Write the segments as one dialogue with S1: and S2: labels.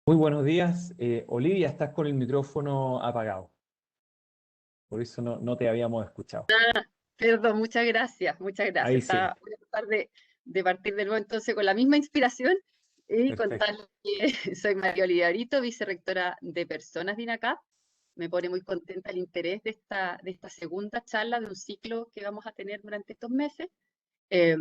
S1: Muy buenos días. Olivia, estás con el micrófono apagado, por eso no te habíamos escuchado.
S2: Perdón, muchas gracias, muchas
S1: Ahí
S2: gracias.
S1: sí,
S2: Voy a tratar de partir de nuevo entonces con la misma inspiración y
S1: perfecto.
S2: contarles que soy María Olivarito, vicerrectora de Personas de INACAP. Me pone muy contenta el interés de esta segunda charla de un ciclo que vamos a tener durante estos meses. Eh,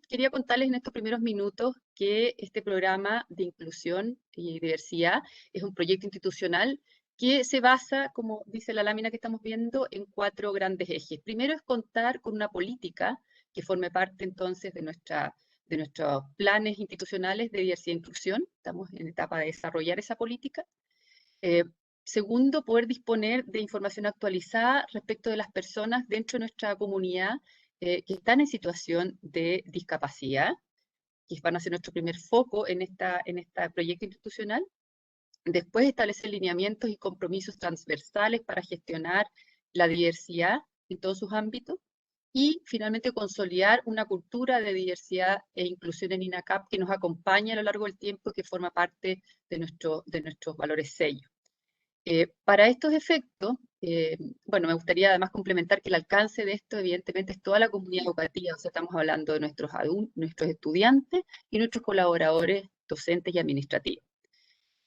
S2: quería contarles en estos primeros minutos que este programa de inclusión y diversidad es un proyecto institucional que se basa, como dice la lámina que estamos viendo, en cuatro grandes ejes. Primero es contar con una política que forme parte entonces de nuestros planes institucionales de diversidad e inclusión. Estamos en etapa de desarrollar esa política. Eh, Segundo, poder disponer de información actualizada respecto de las personas dentro de nuestra comunidad que están en situación de discapacidad, que van a ser nuestro primer foco en este proyecto institucional. Después, establecer lineamientos y compromisos transversales para gestionar la diversidad en todos sus ámbitos. Y finalmente, consolidar una cultura de diversidad e inclusión en INACAP que nos acompañe a lo largo del tiempo y que forma parte de nuestros valores sellos. Para estos efectos, bueno, me gustaría además complementar que el alcance de esto evidentemente es toda la comunidad educativa, o sea, estamos hablando de nuestros adultos, nuestros estudiantes y nuestros colaboradores docentes y administrativos.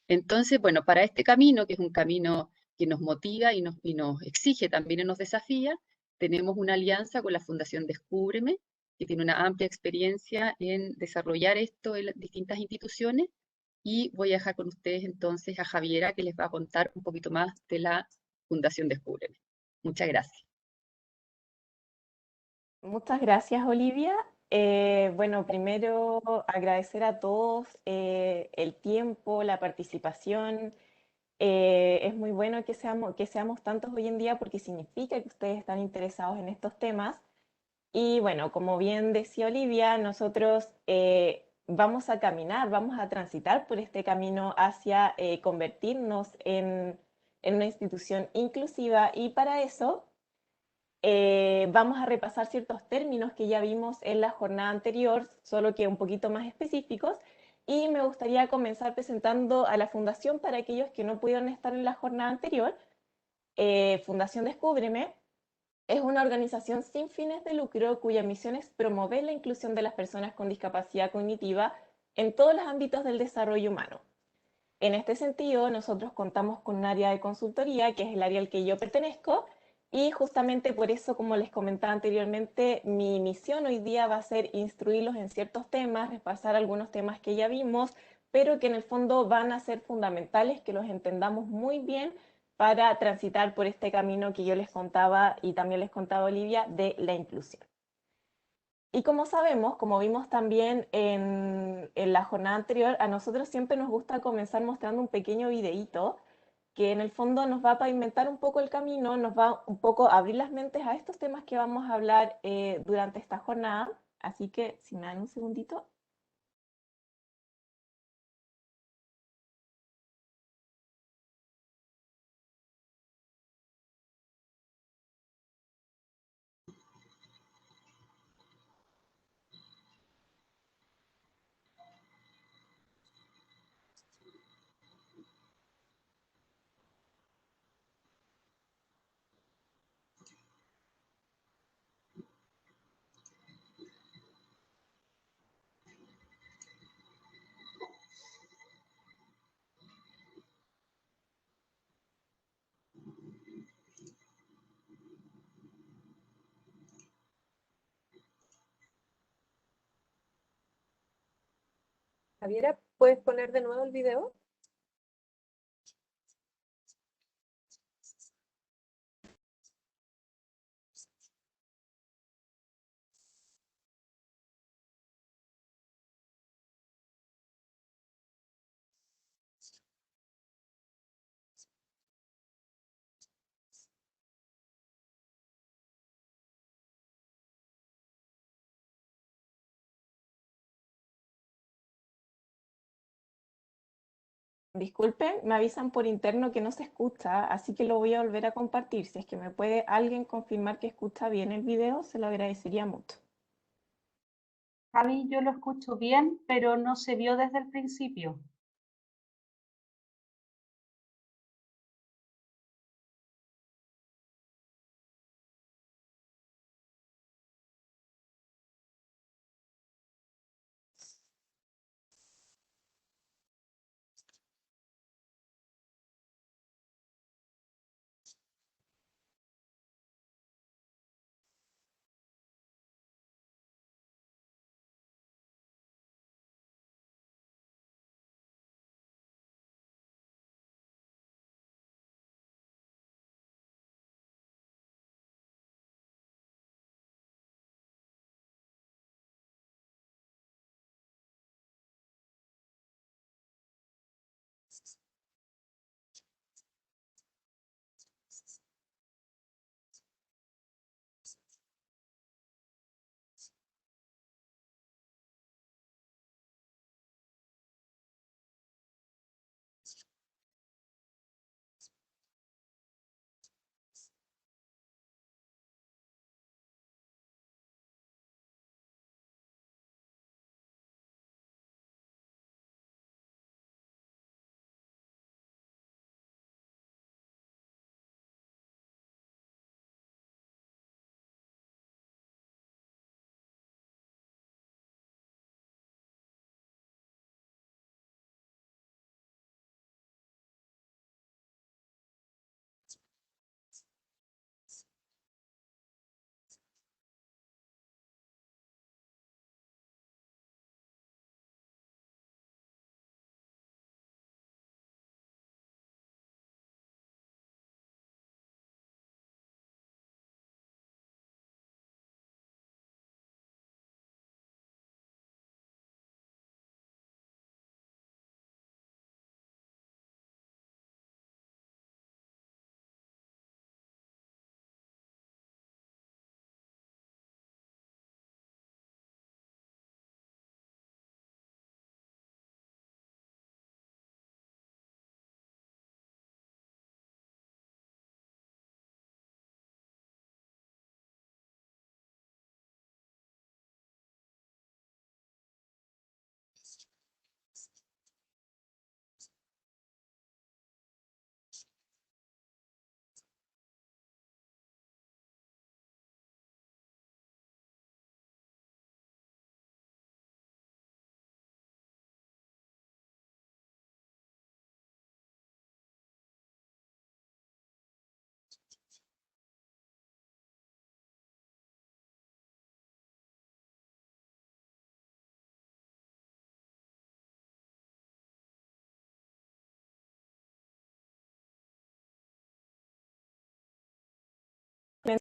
S2: Entonces, bueno, para este camino, que es un camino que nos motiva y nos exige también y nos desafía, tenemos una alianza con la Fundación Descúbreme, que tiene una amplia experiencia en desarrollar esto en las distintas instituciones, y voy a dejar con ustedes entonces a Javiera, que les va a contar un poquito más de la Fundación Descúbreme. Muchas gracias.
S3: Muchas gracias, Olivia. Bueno, primero agradecer a todos el tiempo, la participación. Es muy bueno que seamos tantos hoy en día porque significa que ustedes están interesados en estos temas. Y bueno, como bien decía Olivia, nosotros vamos a caminar, vamos a transitar por este camino hacia convertirnos en una institución inclusiva, y para eso vamos a repasar ciertos términos que ya vimos en la jornada anterior, solo que un poquito más específicos. Y me gustaría comenzar presentando a la Fundación para aquellos que no pudieron estar en la jornada anterior. Fundación Descúbreme es una organización sin fines de lucro cuya misión es promover la inclusión de las personas con discapacidad cognitiva en todos los ámbitos del desarrollo humano. En este sentido, nosotros contamos con un área de consultoría, que es el área al que yo pertenezco, y justamente por eso, como les comentaba anteriormente, mi misión hoy día va a ser instruirlos en ciertos temas, repasar algunos temas que ya vimos, pero que en el fondo van a ser fundamentales que los entendamos muy bien para transitar por este camino que yo les contaba y también les contaba Olivia, de la inclusión. Y como sabemos, como vimos también en la jornada anterior, a nosotros siempre nos gusta comenzar mostrando un pequeño videíto que en el fondo nos va a pavimentar un poco el camino, nos va un poco a abrir las mentes a estos temas que vamos a hablar durante esta jornada. Así que, si me dan un segundito.
S4: Javiera, ¿puedes poner de nuevo el video?
S3: Disculpen, me avisan por interno que no se escucha, así que lo voy a volver a compartir. Si es que me puede alguien confirmar que escucha bien el video, se lo agradecería mucho.
S5: Javi, yo lo escucho bien, pero no se vio desde el principio.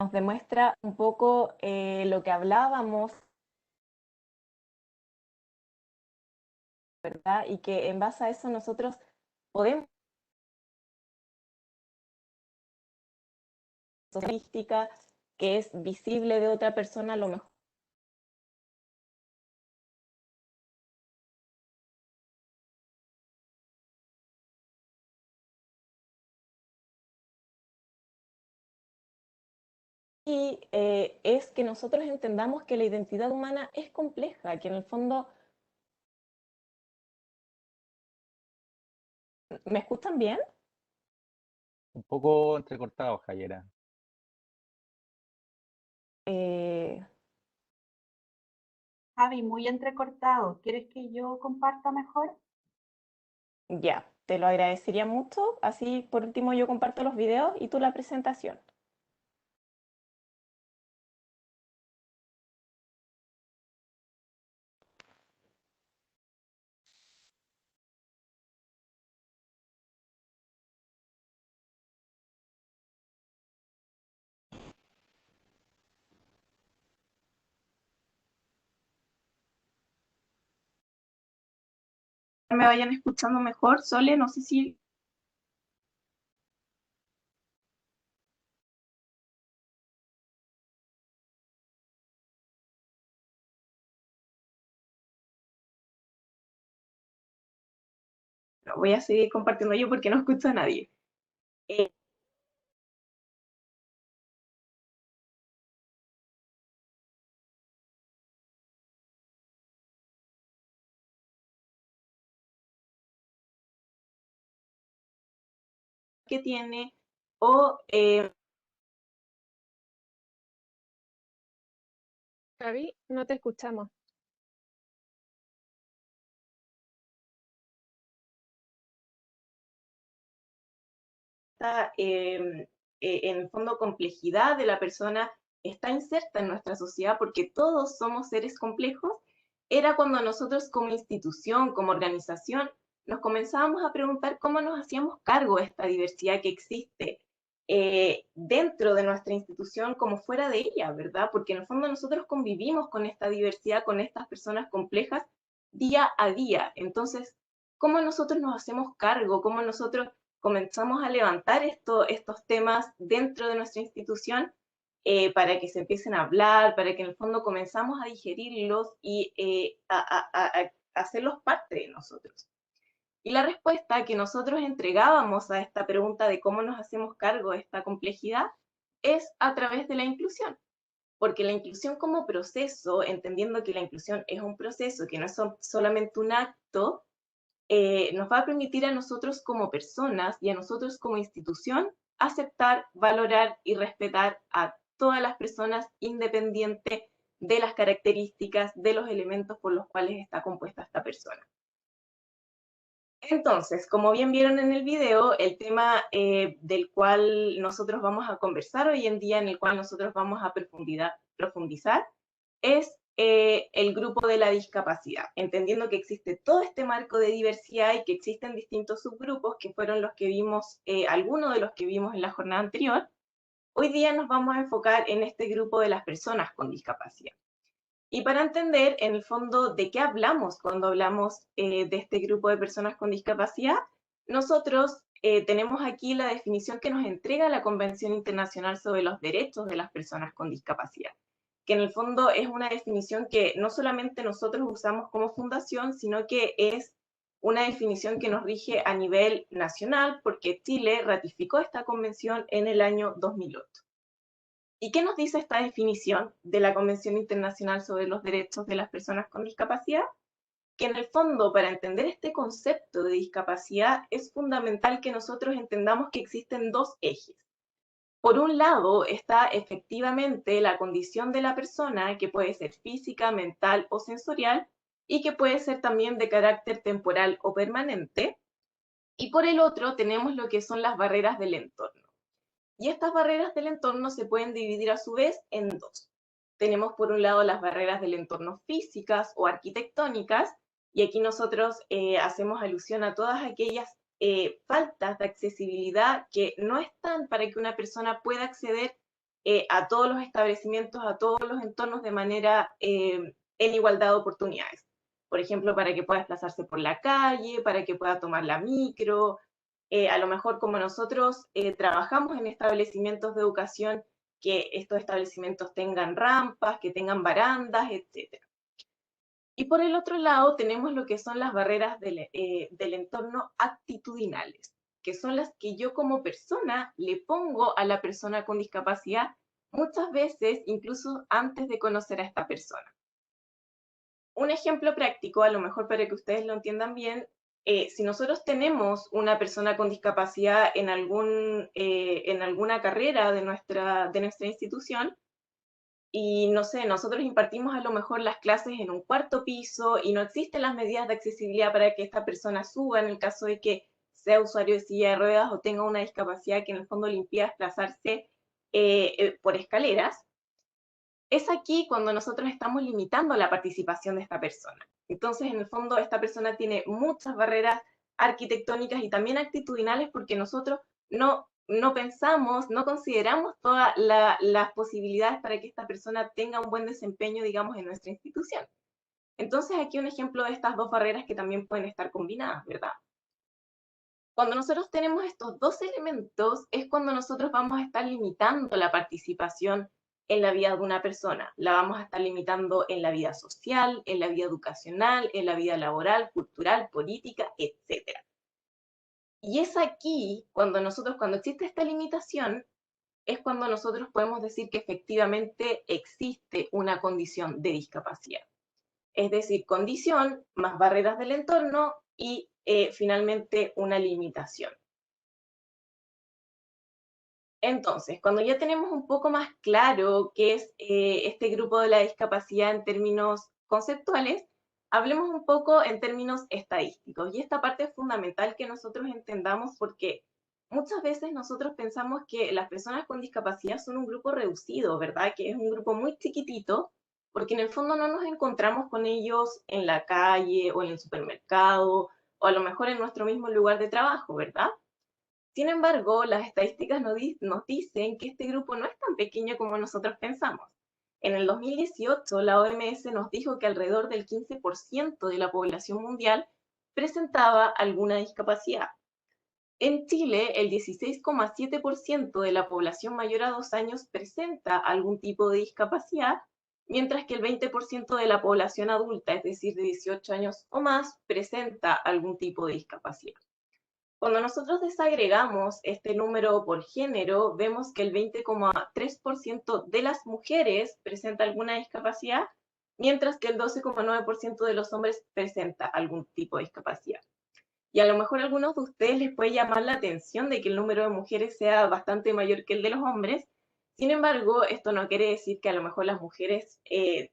S3: nos demuestra un poco lo que hablábamos, ¿verdad? Y que en base a eso nosotros podemos estadística que es visible de otra persona, a lo mejor. Y es que nosotros entendamos que la identidad humana es compleja, que en el fondo... ¿Me escuchan bien?
S5: Un poco entrecortado, Jayera.
S3: Eh,
S6: Javi, muy entrecortado. ¿Quieres que yo comparta mejor?
S3: ya, te lo agradecería mucho. Así, por último, yo comparto los videos y tú la presentación. Me vayan escuchando mejor. Sole, no sé si... Lo voy a seguir compartiendo yo porque no escucho a nadie. ¿Qué tiene? O
S4: Javi, no te escuchamos.
S3: esta, en el fondo, complejidad de la persona está inserta en nuestra sociedad porque todos somos seres complejos, era cuando nosotros como institución, como organización, nos comenzábamos a preguntar cómo nos hacíamos cargo de esta diversidad que existe dentro de nuestra institución como fuera de ella, ¿verdad? Porque en el fondo nosotros convivimos con esta diversidad, con estas personas complejas día a día. Entonces, ¿cómo nosotros nos hacemos cargo? ¿Cómo nosotros comenzamos a levantar estos temas dentro de nuestra institución para que se empiecen a hablar, para que en el fondo comenzamos a digerirlos y a hacerlos parte de nosotros? Y la respuesta que nosotros entregábamos a esta pregunta de cómo nos hacemos cargo de esta complejidad es a través de la inclusión. Porque la inclusión como proceso, entendiendo que la inclusión es un proceso, que no es solamente un acto, nos va a permitir a nosotros como personas y a nosotros como institución aceptar, valorar y respetar a todas las personas independiente de las características, de los elementos por los cuales está compuesta esta persona. Entonces, como bien vieron en el video, el tema del cual nosotros vamos a conversar hoy en día, en el cual nosotros vamos a profundizar, es el grupo de la discapacidad, entendiendo que existe todo este marco de diversidad y que existen distintos subgrupos, que fueron los que vimos, algunos de los que vimos en la jornada anterior. Hoy día nos vamos a enfocar en este grupo de las personas con discapacidad. Y para entender, en el fondo, de qué hablamos cuando hablamos de este grupo de personas con discapacidad, nosotros tenemos aquí la definición que nos entrega la Convención Internacional sobre los Derechos de las Personas con Discapacidad, que en el fondo es una definición que no solamente nosotros usamos como fundación, sino que es una definición que nos rige a nivel nacional, porque Chile ratificó esta convención en el año 2008. ¿Y qué nos dice esta definición de la Convención Internacional sobre los Derechos de las Personas con Discapacidad? Que en el fondo, para entender este concepto de discapacidad, es fundamental que nosotros entendamos que existen dos ejes. Por un lado está efectivamente la condición de la persona, que puede ser física, mental o sensorial, y que puede ser también de carácter temporal o permanente. Y por el otro tenemos lo que son las barreras del entorno. Y estas barreras del entorno se pueden dividir a su vez en dos. Tenemos por un lado las barreras del entorno físicas o arquitectónicas, y aquí nosotros hacemos alusión a todas aquellas faltas de accesibilidad que no están para que una persona pueda acceder a todos los establecimientos, a todos los entornos de manera en igualdad de oportunidades. Por ejemplo, para que pueda desplazarse por la calle, para que pueda tomar la micro, a lo mejor como nosotros trabajamos en establecimientos de educación, que estos establecimientos tengan rampas, que tengan barandas, etc. Y por el otro lado tenemos lo que son las barreras del entorno actitudinales, que son las que yo como persona le pongo a la persona con discapacidad, muchas veces incluso antes de conocer a esta persona. Un ejemplo práctico, a lo mejor para que ustedes lo entiendan bien, si nosotros tenemos una persona con discapacidad en alguna carrera de nuestra institución, y no sé, nosotros impartimos a lo mejor las clases en un cuarto piso y no existen las medidas de accesibilidad para que esta persona suba en el caso de que sea usuario de silla de ruedas o tenga una discapacidad que en el fondo le impida desplazarse por escaleras, es aquí cuando nosotros estamos limitando la participación de esta persona. Entonces, en el fondo, esta persona tiene muchas barreras arquitectónicas y también actitudinales porque nosotros no pensamos, no consideramos todas las posibilidades para que esta persona tenga un buen desempeño, digamos, en nuestra institución. Entonces, aquí un ejemplo de estas dos barreras que también pueden estar combinadas, ¿verdad? Cuando nosotros tenemos estos dos elementos, es cuando nosotros vamos a estar limitando la participación en la vida de una persona. La vamos a estar limitando en la vida social, en la vida educacional, en la vida laboral, cultural, política, etc. Y es aquí, cuando existe esta limitación, es cuando nosotros podemos decir que efectivamente existe una condición de discapacidad. Es decir, condición más barreras del entorno y finalmente una limitación. Entonces, cuando ya tenemos un poco más claro qué es este grupo de la discapacidad en términos conceptuales, hablemos un poco en términos estadísticos. Y esta parte es fundamental que nosotros entendamos porque muchas veces nosotros pensamos que las personas con discapacidad son un grupo reducido, ¿verdad? Que es un grupo muy chiquitito, porque en el fondo no nos encontramos con ellos en la calle o en el supermercado o a lo mejor en nuestro mismo lugar de trabajo, ¿verdad? Sin embargo, las estadísticas nos dicen que este grupo no es tan pequeño como nosotros pensamos. En el 2018, la OMS nos dijo que alrededor del 15% de la población mundial presentaba alguna discapacidad. En Chile, el 16,7% de la población mayor a 2 años presenta algún tipo de discapacidad, mientras que el 20% de la población adulta, es decir, de 18 años o más, presenta algún tipo de discapacidad. Cuando nosotros desagregamos este número por género, vemos que el 20,3% de las mujeres presenta alguna discapacidad, mientras que el 12,9% de los hombres presenta algún tipo de discapacidad. Y a lo mejor a algunos de ustedes les puede llamar la atención de que el número de mujeres sea bastante mayor que el de los hombres. Sin embargo, esto no quiere decir que a lo mejor las mujeres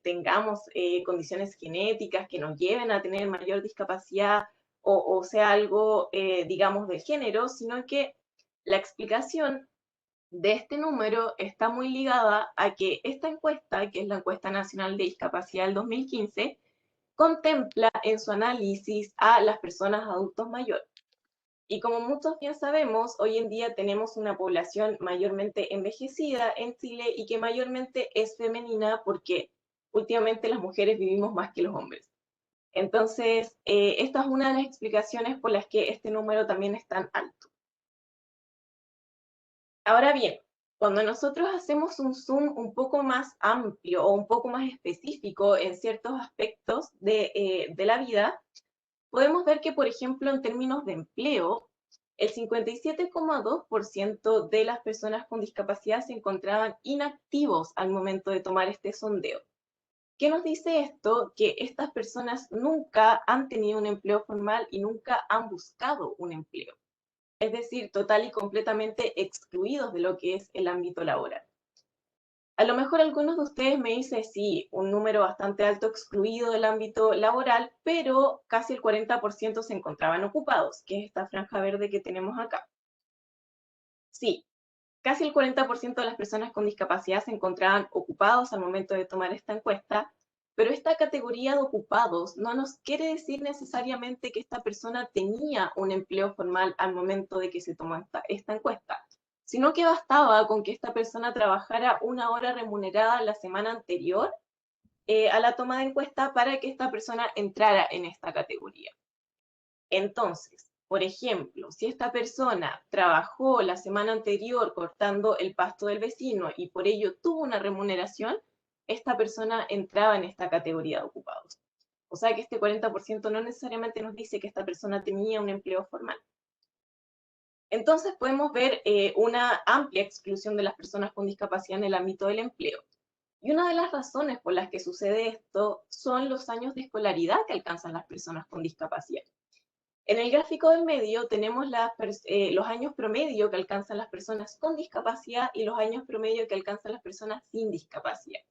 S3: tengamos condiciones genéticas que nos lleven a tener mayor discapacidad o sea algo, digamos, del género, sino que la explicación de este número está muy ligada a que esta encuesta, que es la Encuesta Nacional de Discapacidad del 2015, contempla en su análisis a las personas adultos mayores. Y como muchos bien sabemos, hoy en día tenemos una población mayormente envejecida en Chile y que mayormente es femenina porque últimamente las mujeres vivimos más que los hombres. Entonces, esta es una de las explicaciones por las que este número también es tan alto. Ahora bien, cuando nosotros hacemos un zoom un poco más amplio o un poco más específico en ciertos aspectos de la vida, podemos ver que, por ejemplo, en términos de empleo, el 57,2% de las personas con discapacidad se encontraban inactivos al momento de tomar este sondeo. ¿Qué nos dice esto? Que estas personas nunca han tenido un empleo formal y nunca han buscado un empleo. Es decir, total y completamente excluidos de lo que es el ámbito laboral. A lo mejor algunos de ustedes me dicen, sí, un número bastante alto excluido del ámbito laboral, pero casi el 40% se encontraban ocupados, que es esta franja verde que tenemos acá. Sí, casi el 40% de las personas con discapacidad se encontraban ocupados al momento de tomar esta encuesta, pero esta categoría de ocupados no nos quiere decir necesariamente que esta persona tenía un empleo formal al momento de que se tomó esta encuesta, sino que bastaba con que esta persona trabajara 1 hora remunerada la semana anterior a la toma de encuesta para que esta persona entrara en esta categoría. Entonces, por ejemplo, si esta persona trabajó la semana anterior cortando el pasto del vecino y por ello tuvo una remuneración, esta persona entraba en esta categoría de ocupados. O sea que este 40% no necesariamente nos dice que esta persona tenía un empleo formal. Entonces podemos ver una amplia exclusión de las personas con discapacidad en el ámbito del empleo. Y una de las razones por las que sucede esto son los años de escolaridad que alcanzan las personas con discapacidad. En el gráfico del medio tenemos los años promedio que alcanzan las personas con discapacidad y los años promedio que alcanzan las personas sin discapacidad.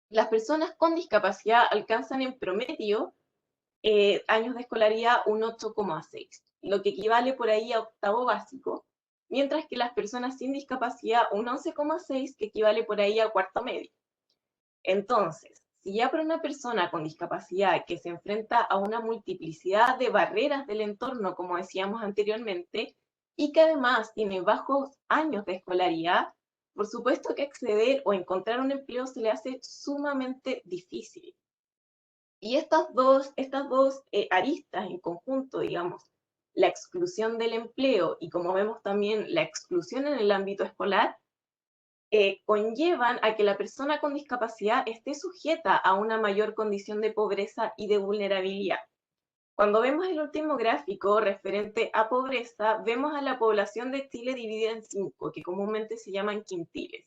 S3: Las personas con discapacidad alcanzan en promedio años de escolaridad un 8,6, lo que equivale por ahí a octavo básico, mientras que las personas sin discapacidad un 11,6, que equivale por ahí a cuarto medio. Entonces, si ya para una persona con discapacidad que se enfrenta a una multiplicidad de barreras del entorno, como decíamos anteriormente, y que además tiene bajos años de escolaridad, por supuesto que acceder o encontrar un empleo se le hace sumamente difícil. Y estas dos aristas en conjunto, digamos, la exclusión del empleo y como vemos también la exclusión en el ámbito escolar, conllevan a que la persona con discapacidad esté sujeta a una mayor condición de pobreza y de vulnerabilidad. Cuando vemos el último gráfico referente a pobreza, vemos a la población de Chile dividida en 5, que comúnmente se llaman quintiles,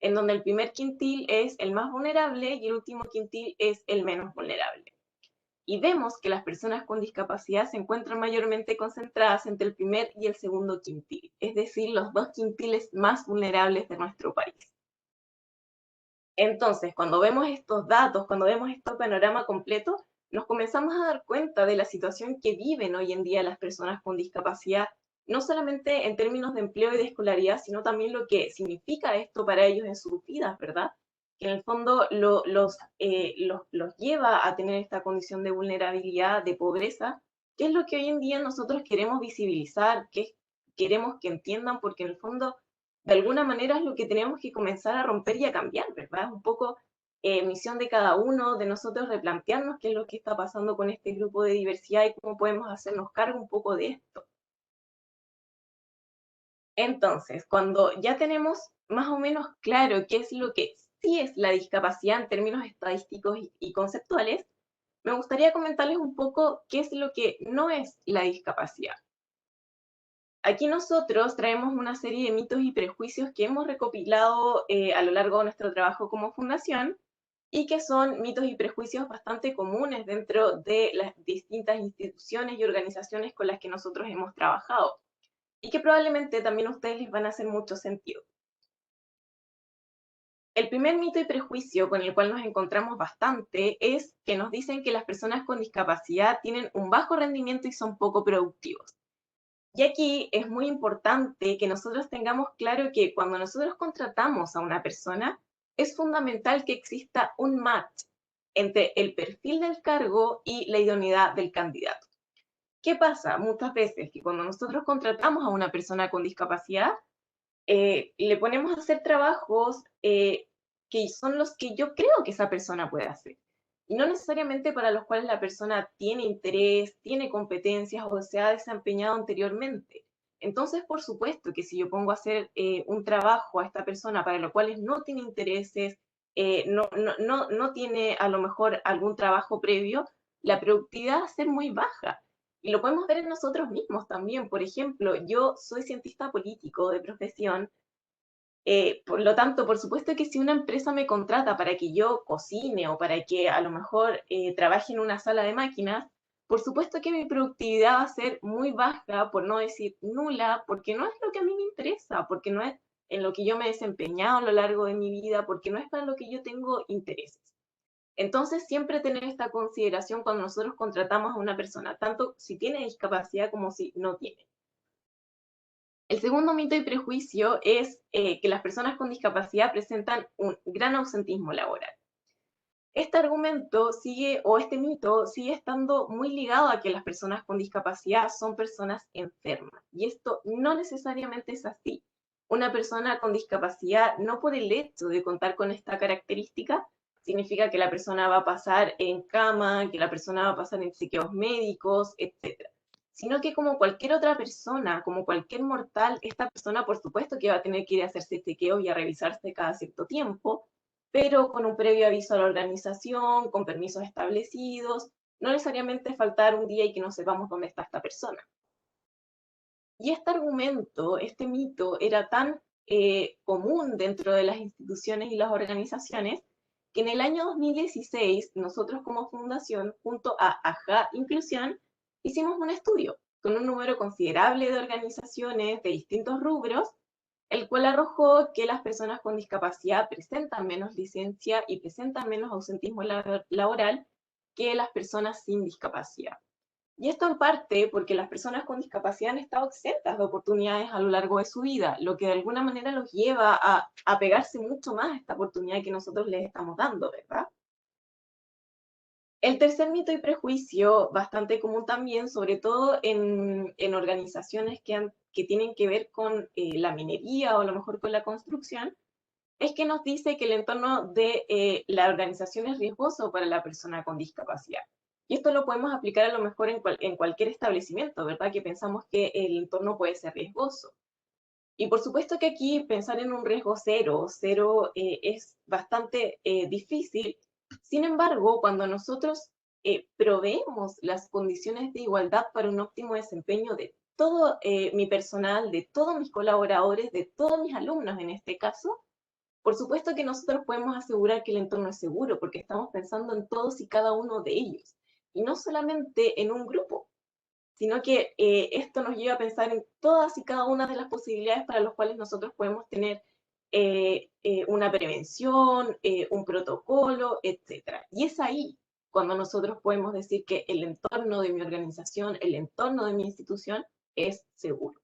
S3: en donde el primer quintil es el más vulnerable y el último quintil es el menos vulnerable. Y vemos que las personas con discapacidad se encuentran mayormente concentradas entre el primer y el segundo quintil, es decir, los dos quintiles más vulnerables de nuestro país. Entonces, cuando vemos estos datos, cuando vemos este panorama completo, nos comenzamos a dar cuenta de la situación que viven hoy en día las personas con discapacidad, no solamente en términos de empleo y de escolaridad, sino también lo que significa esto para ellos en sus vidas, ¿verdad? Que en el fondo los lleva a tener esta condición de vulnerabilidad, de pobreza, que es lo que hoy en día nosotros queremos visibilizar, que queremos que entiendan, porque en el fondo, de alguna manera es lo que tenemos que comenzar a romper y a cambiar, ¿verdad? Es un poco misión de cada uno, de nosotros replantearnos qué es lo que está pasando con este grupo de diversidad y cómo podemos hacernos cargo un poco de esto. Entonces, cuando ya tenemos más o menos claro qué es lo que sí es la discapacidad en términos estadísticos y conceptuales, me gustaría comentarles un poco qué es lo que no es la discapacidad. Aquí nosotros traemos una serie de mitos y prejuicios que hemos recopilado a lo largo de nuestro trabajo como fundación y que son mitos y prejuicios bastante comunes dentro de las distintas instituciones y organizaciones con las que nosotros hemos trabajado y que probablemente también a ustedes les van a hacer mucho sentido. El primer mito y prejuicio con el cual nos encontramos bastante es que nos dicen que las personas con discapacidad tienen un bajo rendimiento y son poco productivos. Y aquí es muy importante que nosotros tengamos claro que cuando nosotros contratamos a una persona, es fundamental que exista un match entre el perfil del cargo y la idoneidad del candidato. ¿Qué pasa? Muchas veces que cuando nosotros contratamos a una persona con discapacidad, le ponemos a hacer trabajos que son los que yo creo que esa persona puede hacer. Y no necesariamente para los cuales la persona tiene interés, tiene competencias o se ha desempeñado anteriormente. Entonces, por supuesto que si yo pongo a hacer un trabajo a esta persona para los cuales no tiene intereses, no tiene a lo mejor algún trabajo previo, la productividad va a ser muy baja. Y lo podemos ver en nosotros mismos también. Por ejemplo, yo soy cientista político de profesión, por lo tanto, por supuesto que si una empresa me contrata para que yo cocine o para que a lo mejor trabaje en una sala de máquinas, por supuesto que mi productividad va a ser muy baja, por no decir nula, porque no es lo que a mí me interesa, porque no es en lo que yo me he desempeñado a lo largo de mi vida, porque no es para lo que yo tengo intereses. Entonces, siempre tener esta consideración cuando nosotros contratamos a una persona, tanto si tiene discapacidad como si no tiene. El segundo mito y prejuicio es que las personas con discapacidad presentan un gran ausentismo laboral. Este argumento sigue, o este mito sigue estando muy ligado a que las personas con discapacidad son personas enfermas. Y esto no necesariamente es así. Una persona con discapacidad, no por el hecho de contar con esta característica, significa que la persona va a pasar en cama, que la persona va a pasar en chequeos médicos, etc. Sino que como cualquier otra persona, como cualquier mortal, esta persona por supuesto que va a tener que ir a hacerse chequeos y a revisarse cada cierto tiempo, pero con un previo aviso a la organización, con permisos establecidos, no necesariamente faltar un día y que no sepamos dónde está esta persona. Y este argumento, este mito, era tan común dentro de las instituciones y las organizaciones que en el año 2016 nosotros como fundación, junto a AJA Inclusión, hicimos un estudio con un número considerable de organizaciones de distintos rubros, el cual arrojó que las personas con discapacidad presentan menos licencia y presentan menos ausentismo laboral que las personas sin discapacidad. Y esto en parte porque las personas con discapacidad han estado exentas de oportunidades a lo largo de su vida, lo que de alguna manera los lleva a pegarse mucho más a esta oportunidad que nosotros les estamos dando, ¿verdad? El tercer mito y prejuicio, bastante común también, sobre todo en organizaciones que tienen que ver con la minería o a lo mejor con la construcción, es que nos dice que el entorno de la organización es riesgoso para la persona con discapacidad. Y esto lo podemos aplicar a lo mejor en cualquier establecimiento, ¿verdad? Que pensamos que el entorno puede ser riesgoso. Y por supuesto que aquí pensar en un riesgo cero es bastante difícil. Sin embargo, cuando nosotros proveemos las condiciones de igualdad para un óptimo desempeño de todo mi personal, de todos mis colaboradores, de todos mis alumnos en este caso, por supuesto que nosotros podemos asegurar que el entorno es seguro, porque estamos pensando en todos y cada uno de ellos, y no solamente en un grupo, sino que esto nos lleva a pensar en todas y cada una de las posibilidades para las cuales nosotros podemos tener una prevención, un protocolo, etc. Y es ahí cuando nosotros podemos decir que el entorno de mi organización, el entorno de mi institución es seguro.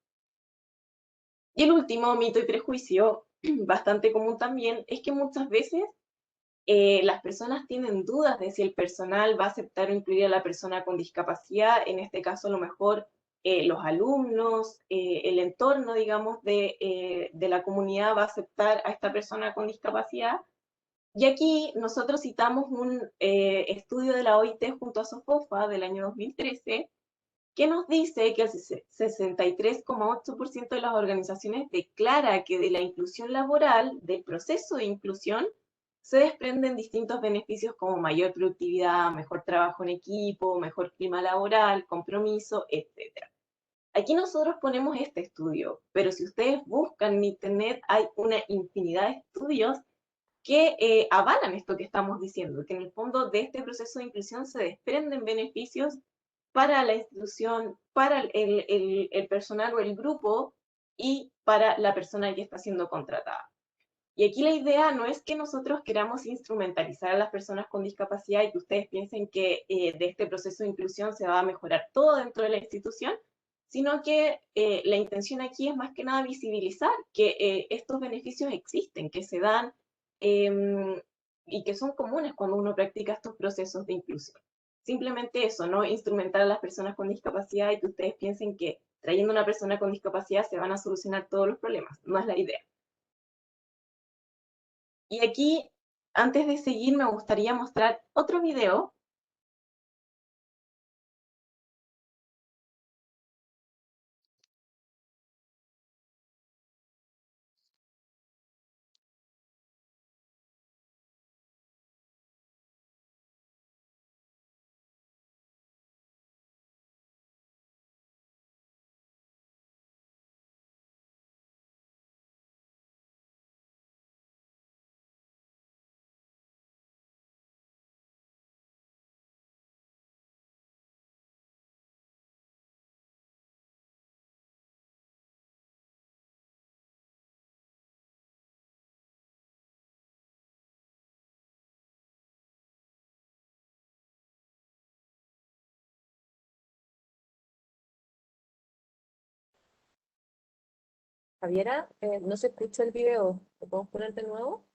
S3: Y el último mito y prejuicio, bastante común también, es que muchas veces las personas tienen dudas de si el personal va a aceptar o incluir a la persona con discapacidad, en este caso a lo mejor los alumnos, el entorno, digamos, de la comunidad va a aceptar a esta persona con discapacidad. Y aquí nosotros citamos un estudio de la OIT junto a SOFOFA del año 2013, que nos dice que el 63,8% de las organizaciones declara que de la inclusión laboral, del proceso de inclusión, se desprenden distintos beneficios como mayor productividad, mejor trabajo en equipo, mejor clima laboral, compromiso, etc. Aquí nosotros ponemos este estudio, pero si ustedes buscan en internet hay una infinidad de estudios que avalan esto que estamos diciendo, que en el fondo de este proceso de inclusión se desprenden beneficios para la institución, para el personal o el grupo y para la persona que está siendo contratada. Y aquí la idea no es que nosotros queramos instrumentalizar a las personas con discapacidad y que ustedes piensen que de este proceso de inclusión se va a mejorar todo dentro de la institución, sino que la intención aquí es más que nada visibilizar que estos beneficios existen, que se dan y que son comunes cuando uno practica estos procesos de inclusión. Simplemente eso, no instrumentar a las personas con discapacidad y que ustedes piensen que trayendo a una persona con discapacidad se van a solucionar todos los problemas. No es la idea. Y aquí, antes de seguir, me gustaría mostrar otro video.
S7: Javiera, no se escucha el video. ¿Lo podemos poner de nuevo?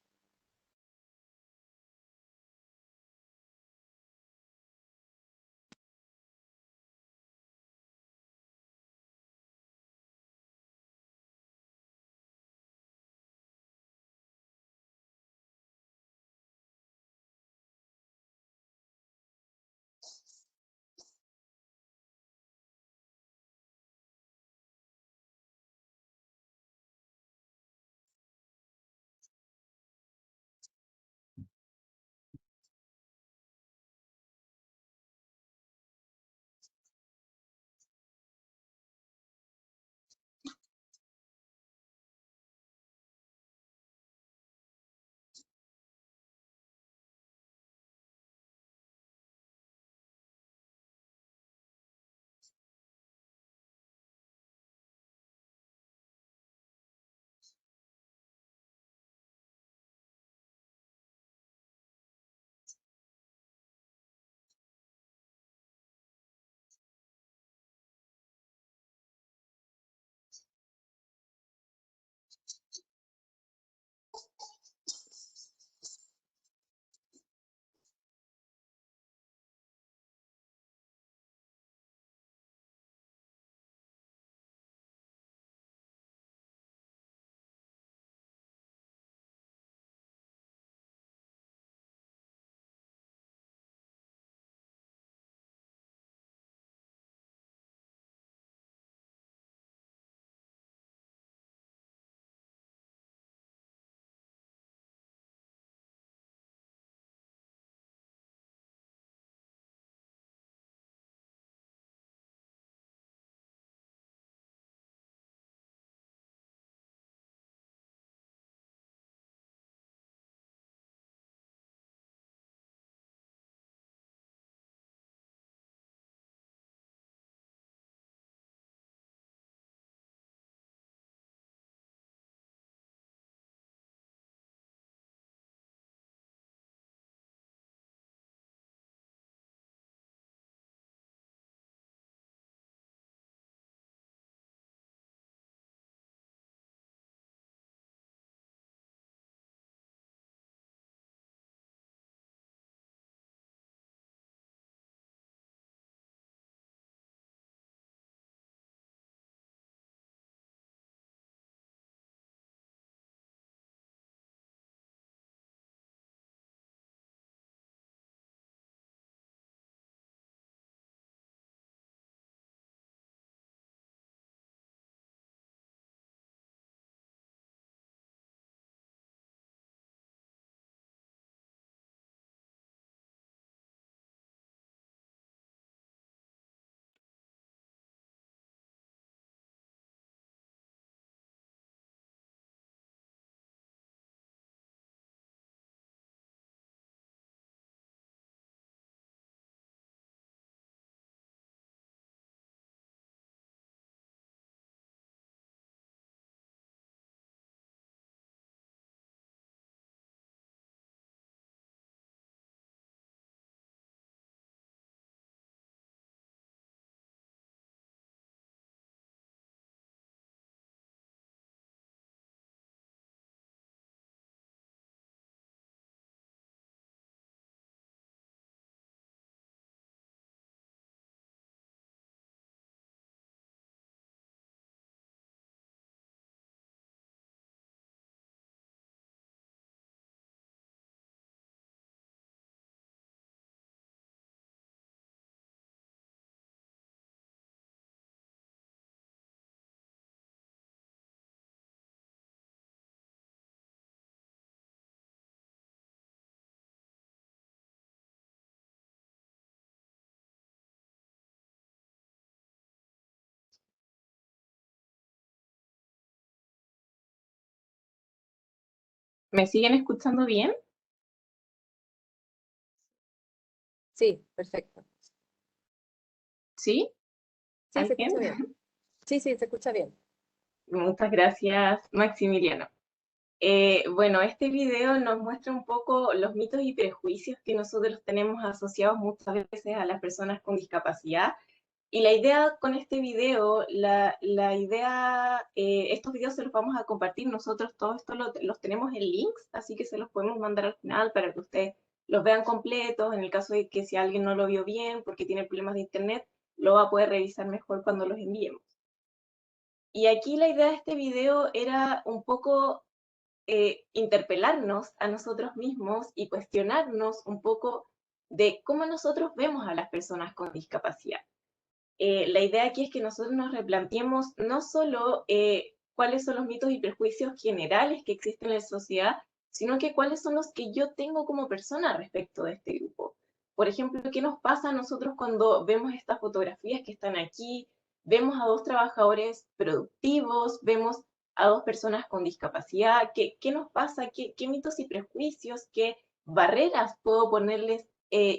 S8: ¿Me siguen escuchando bien?
S7: Sí, perfecto.
S8: ¿Sí?
S7: Sí, se
S8: ¿Alguien?
S7: escucha bien. Sí, sí, se escucha bien.
S8: Muchas gracias, Maximiliano. Bueno, este video nos muestra un poco los mitos y prejuicios que nosotros tenemos asociados muchas veces a las personas con discapacidad. Y la idea con este video, la idea, estos videos se los vamos a compartir nosotros, todos estos los tenemos en links, así que se los podemos mandar al final para que ustedes los vean completos, en el caso de que si alguien no lo vio bien porque tiene problemas de internet, lo va a poder revisar mejor cuando los enviemos. Y aquí la idea de este video era un poco interpelarnos a nosotros mismos y cuestionarnos un poco de cómo nosotros vemos a las personas con discapacidad. La idea aquí es que nosotros nos replanteemos no solo cuáles son los mitos y prejuicios generales que existen en la sociedad, sino que cuáles son los que yo tengo como persona respecto de este grupo. Por ejemplo, ¿qué nos pasa a nosotros cuando vemos estas fotografías que están aquí? Vemos a dos trabajadores productivos, vemos a dos personas con discapacidad. ¿Qué nos pasa? ¿Qué mitos y prejuicios, qué barreras puedo ponerles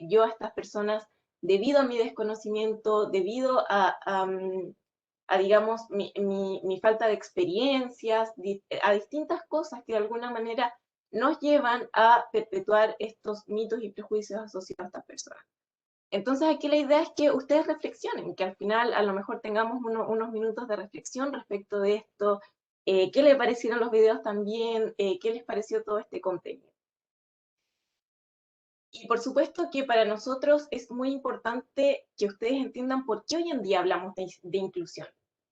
S8: yo a estas personas debido a mi desconocimiento, debido a digamos, mi falta de experiencias, a distintas cosas que de alguna manera nos llevan a perpetuar estos mitos y prejuicios asociados a estas personas? Entonces aquí la idea es que ustedes reflexionen, que al final a lo mejor tengamos unos minutos de reflexión respecto de esto, qué les parecieron los videos también, qué les pareció todo este contenido. Y por supuesto que para nosotros es muy importante que ustedes entiendan por qué hoy en día hablamos de inclusión.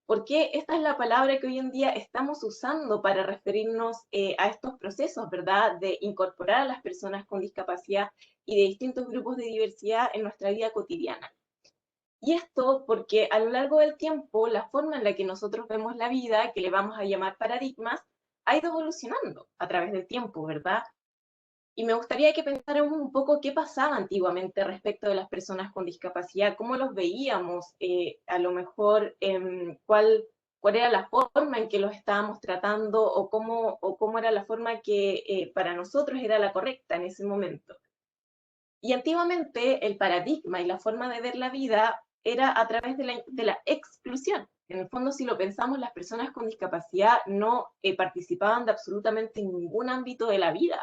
S8: Porque esta es la palabra que hoy en día estamos usando para referirnos a estos procesos, ¿verdad? De incorporar a las personas con discapacidad y de distintos grupos de diversidad en nuestra vida cotidiana. Y esto porque a lo largo del tiempo, la forma en la que nosotros vemos la vida, que le vamos a llamar paradigmas, ha ido evolucionando a través del tiempo, ¿verdad? Y me gustaría que pensáramos un poco qué pasaba antiguamente respecto de las personas con discapacidad, cómo los veíamos, a lo mejor cuál era la forma en que los estábamos tratando o cómo era la forma que para nosotros era la correcta en ese momento. Y antiguamente el paradigma y la forma de ver la vida era a través de la exclusión. En el fondo, si lo pensamos, las personas con discapacidad no participaban de absolutamente ningún ámbito de la vida.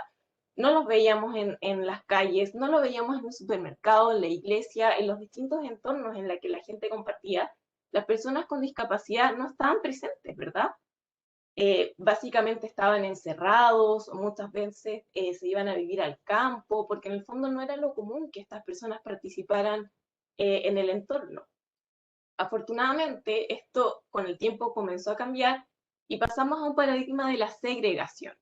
S8: No los veíamos en las calles, no los veíamos en un supermercado, en la iglesia, en los distintos entornos en los que la gente compartía. Las personas con discapacidad no estaban presentes, ¿verdad? Básicamente estaban encerrados, o muchas veces se iban a vivir al campo, porque en el fondo no era lo común que estas personas participaran en el entorno. Afortunadamente, esto con el tiempo comenzó a cambiar y pasamos a un paradigma de la segregación.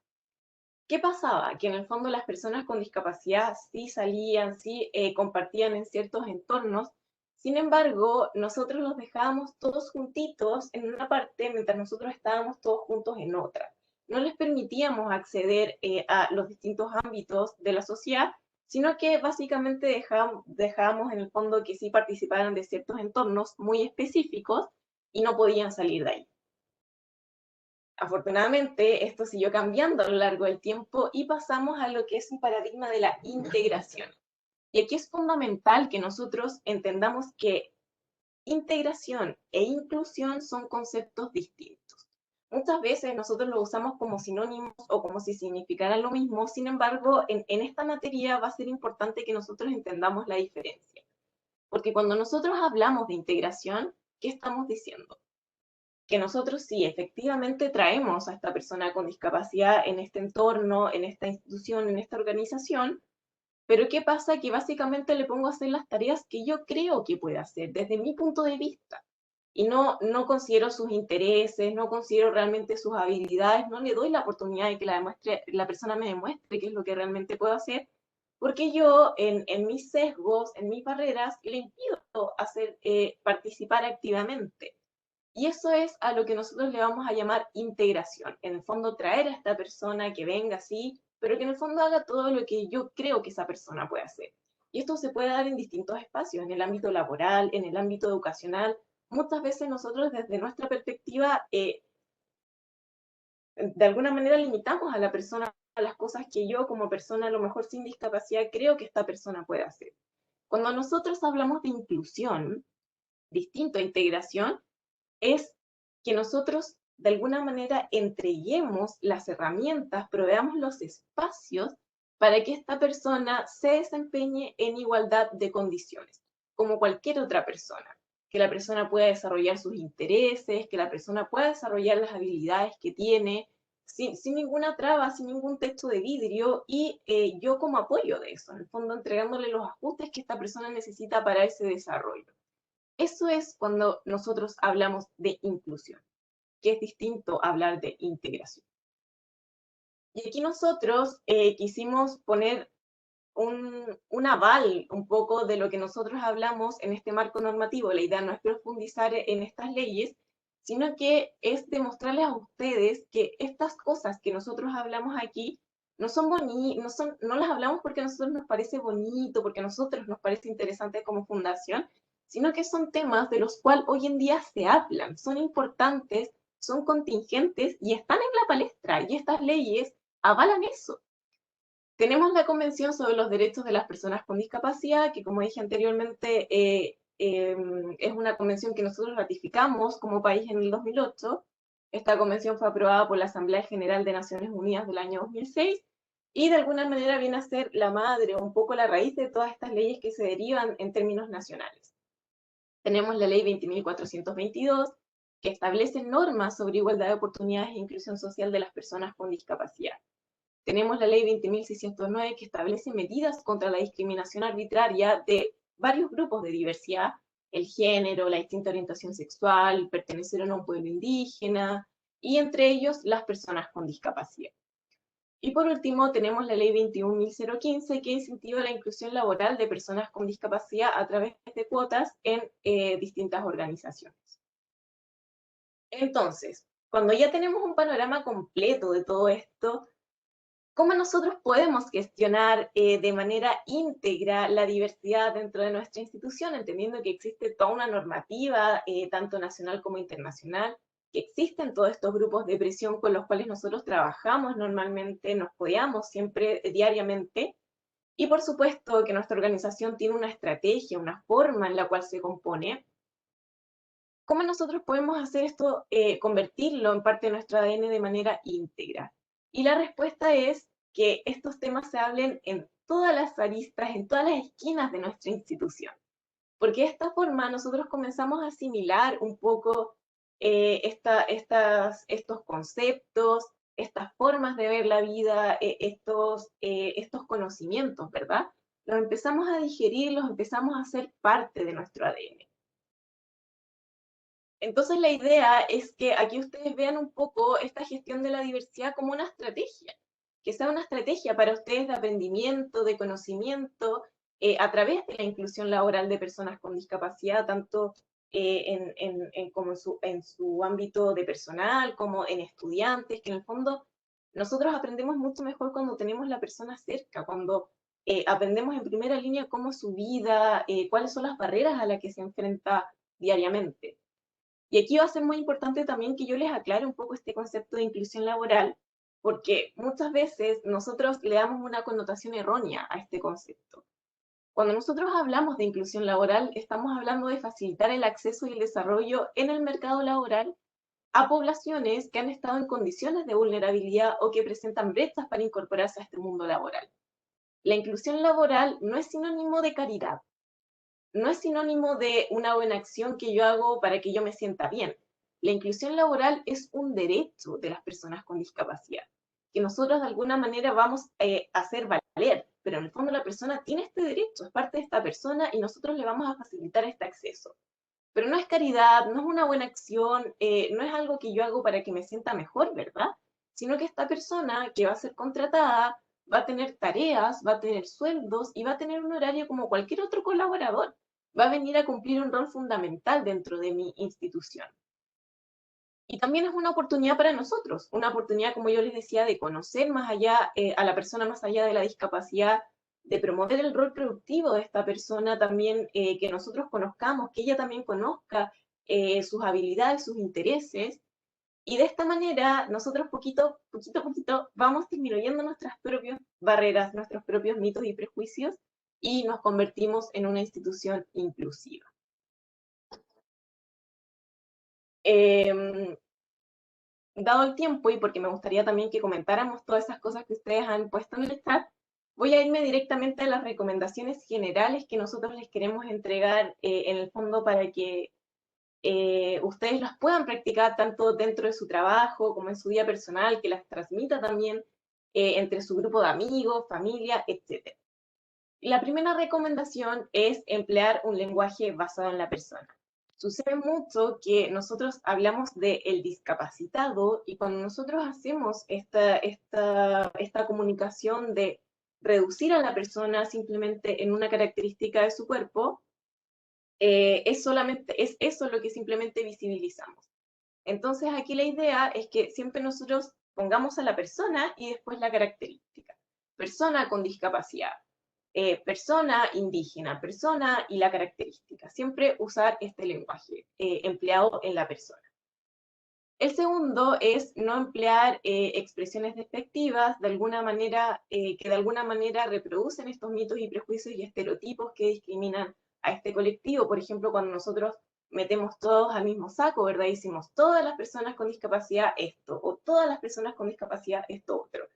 S8: ¿Qué pasaba? Que en el fondo las personas con discapacidad sí salían, sí compartían en ciertos entornos. Sin embargo, nosotros los dejábamos todos juntitos en una parte mientras nosotros estábamos todos juntos en otra. No les permitíamos acceder a los distintos ámbitos de la sociedad, sino que básicamente dejábamos en el fondo que sí participaran de ciertos entornos muy específicos y no podían salir de ahí. Afortunadamente, esto siguió cambiando a lo largo del tiempo y pasamos a lo que es un paradigma de la integración. Y aquí es fundamental que nosotros entendamos que integración e inclusión son conceptos distintos. Muchas veces nosotros lo usamos como sinónimos o como si significaran lo mismo, sin embargo, en esta materia va a ser importante que nosotros entendamos la diferencia. Porque cuando nosotros hablamos de integración, ¿qué estamos diciendo? Que nosotros sí, efectivamente traemos a esta persona con discapacidad en este entorno, en esta institución, en esta organización, pero ¿qué pasa? Que básicamente le pongo a hacer las tareas que yo creo que puede hacer desde mi punto de vista. Y no considero sus intereses, no considero realmente sus habilidades, no le doy la oportunidad de que la persona me demuestre qué es lo que realmente puedo hacer, porque yo en mis sesgos, en mis barreras, le impido participar activamente. Y eso es a lo que nosotros le vamos a llamar integración. En el fondo, traer a esta persona que venga así, pero que en el fondo haga todo lo que yo creo que esa persona puede hacer. Y esto se puede dar en distintos espacios, en el ámbito laboral, en el ámbito educacional. Muchas veces nosotros desde nuestra perspectiva, de alguna manera limitamos a la persona las cosas que yo como persona, a lo mejor sin discapacidad, creo que esta persona puede hacer. Cuando nosotros hablamos de inclusión, distinto a integración, es que nosotros de alguna manera entreguemos las herramientas, proveamos los espacios para que esta persona se desempeñe en igualdad de condiciones, como cualquier otra persona. Que la persona pueda desarrollar sus intereses, que la persona pueda desarrollar las habilidades que tiene, sin ninguna traba, sin ningún techo de vidrio, y yo como apoyo de eso, en el fondo entregándole los ajustes que esta persona necesita para ese desarrollo. Eso es cuando nosotros hablamos de inclusión, que es distinto a hablar de integración. Y aquí nosotros quisimos poner un aval un poco de lo que nosotros hablamos en este marco normativo. La idea no es profundizar en estas leyes, sino que es demostrarles a ustedes que estas cosas que nosotros hablamos aquí no son bonitas, no las hablamos porque a nosotros nos parece bonito, porque a nosotros nos parece interesante como fundación, sino que son temas de los cuales hoy en día se hablan, son importantes, son contingentes y están en la palestra, y estas leyes avalan eso. Tenemos la Convención sobre los Derechos de las Personas con Discapacidad, que como dije anteriormente, es una convención que nosotros ratificamos como país en el 2008. Esta convención fue aprobada por la Asamblea General de Naciones Unidas del año 2006, y de alguna manera viene a ser la madre o un poco la raíz de todas estas leyes que se derivan en términos nacionales. Tenemos la Ley 20.422, que establece normas sobre igualdad de oportunidades e inclusión social de las personas con discapacidad. Tenemos la Ley 20.609, que establece medidas contra la discriminación arbitraria de varios grupos de diversidad: el género, la distinta orientación sexual, pertenecer a un pueblo indígena, y entre ellos las personas con discapacidad. Y por último, tenemos la Ley 21.015, que incentiva la inclusión laboral de personas con discapacidad a través de cuotas en distintas organizaciones. Entonces, cuando ya tenemos un panorama completo de todo esto, ¿cómo nosotros podemos gestionar de manera íntegra la diversidad dentro de nuestra institución, entendiendo que existe toda una normativa, tanto nacional como internacional, que existen todos estos grupos de presión con los cuales nosotros trabajamos normalmente, nos apoyamos siempre diariamente, y por supuesto que nuestra organización tiene una estrategia, una forma en la cual se compone? ¿Cómo nosotros podemos hacer esto, convertirlo en parte de nuestro ADN de manera íntegra? Y la respuesta es que estos temas se hablen en todas las aristas, en todas las esquinas de nuestra institución. Porque de esta forma nosotros comenzamos a asimilar un poco estos conceptos, estas formas de ver la vida, estos conocimientos, ¿verdad? Los empezamos a digerir, los empezamos a hacer parte de nuestro ADN. Entonces la idea es que aquí ustedes vean un poco esta gestión de la diversidad como una estrategia, que sea una estrategia para ustedes de aprendimiento, de conocimiento, a través de la inclusión laboral de personas con discapacidad, tanto como en su ámbito de personal, como en estudiantes, que en el fondo nosotros aprendemos mucho mejor cuando tenemos la persona cerca, cuando aprendemos en primera línea cómo es su vida, cuáles son las barreras a las que se enfrenta diariamente. Y aquí va a ser muy importante también que yo les aclare un poco este concepto de inclusión laboral, porque muchas veces nosotros le damos una connotación errónea a este concepto. Cuando nosotros hablamos de inclusión laboral, estamos hablando de facilitar el acceso y el desarrollo en el mercado laboral a poblaciones que han estado en condiciones de vulnerabilidad o que presentan brechas para incorporarse a este mundo laboral. La inclusión laboral no es sinónimo de caridad, no es sinónimo de una buena acción que yo hago para que yo me sienta bien. La inclusión laboral es un derecho de las personas con discapacidad, que nosotros de alguna manera vamos a hacer valer, pero en el fondo la persona tiene este derecho, es parte de esta persona y nosotros le vamos a facilitar este acceso. Pero no es caridad, no es una buena acción, no es algo que yo hago para que me sienta mejor, ¿verdad? Sino que esta persona que va a ser contratada va a tener tareas, va a tener sueldos y va a tener un horario como cualquier otro colaborador. Va a venir a cumplir un rol fundamental dentro de mi institución. Y también es una oportunidad para nosotros, una oportunidad, como yo les decía, de conocer más allá a la persona más allá de la discapacidad, de promover el rol productivo de esta persona también, que nosotros conozcamos, que ella también conozca sus habilidades, sus intereses, Y de esta manera, nosotros poquito a poquito vamos disminuyendo nuestras propias barreras, nuestros propios mitos y prejuicios, y nos convertimos en una institución inclusiva. Dado el tiempo, y porque me gustaría también que comentáramos todas esas cosas que ustedes han puesto en el chat, voy a irme directamente a las recomendaciones generales que nosotros les queremos entregar en el fondo para que ustedes las puedan practicar tanto dentro de su trabajo como en su vida personal, que las transmita también entre su grupo de amigos, familia, etc. La primera recomendación es emplear un lenguaje basado en la persona. Sucede mucho que nosotros hablamos de el discapacitado y cuando nosotros hacemos esta comunicación de reducir a la persona simplemente en una característica de su cuerpo, es eso lo que simplemente visibilizamos. Entonces aquí la idea es que siempre nosotros pongamos a la persona y después la característica. Persona con discapacidad, persona indígena, persona y la característica. Siempre usar este lenguaje empleado en la persona. El segundo es no emplear expresiones despectivas de alguna manera, que de alguna manera reproducen estos mitos y prejuicios y estereotipos que discriminan a este colectivo. Por ejemplo, cuando nosotros metemos todos al mismo saco, ¿verdad? Decimos todas las personas con discapacidad esto, o todas las personas con discapacidad esto otro.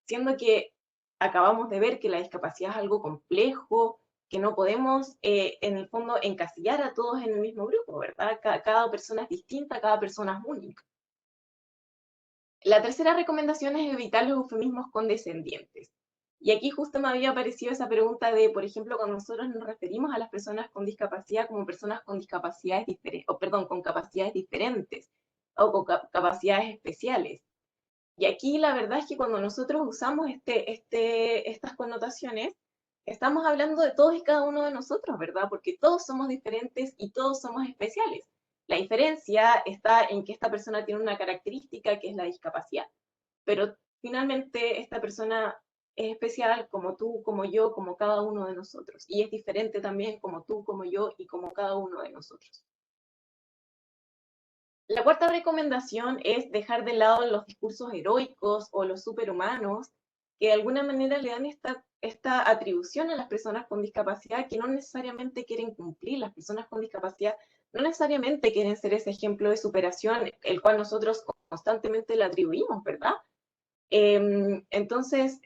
S8: Siendo que acabamos de ver que la discapacidad es algo complejo, que no podemos en el fondo encasillar a todos en el mismo grupo, ¿verdad? Cada persona es distinta, cada persona es única. La tercera recomendación es evitar los eufemismos condescendientes. Y aquí justo me había aparecido esa pregunta de, por ejemplo, cuando nosotros nos referimos a las personas con discapacidad como personas con discapacidades diferentes, o perdón, con capacidades diferentes o con capacidades especiales. Y aquí la verdad es que cuando nosotros usamos estas connotaciones, estamos hablando de todos y cada uno de nosotros, ¿verdad? Porque todos somos diferentes y todos somos especiales. La diferencia está en que esta persona tiene una característica que es la discapacidad, pero finalmente esta persona es especial como tú, como yo, como cada uno de nosotros, y es diferente también como tú, como yo y como cada uno de nosotros. La cuarta recomendación es dejar de lado los discursos heroicos o los superhumanos que de alguna manera le dan esta atribución a las personas con discapacidad que no necesariamente quieren cumplir. Las personas con discapacidad no necesariamente quieren ser ese ejemplo de superación, el cual nosotros constantemente le atribuimos, ¿verdad? Entonces,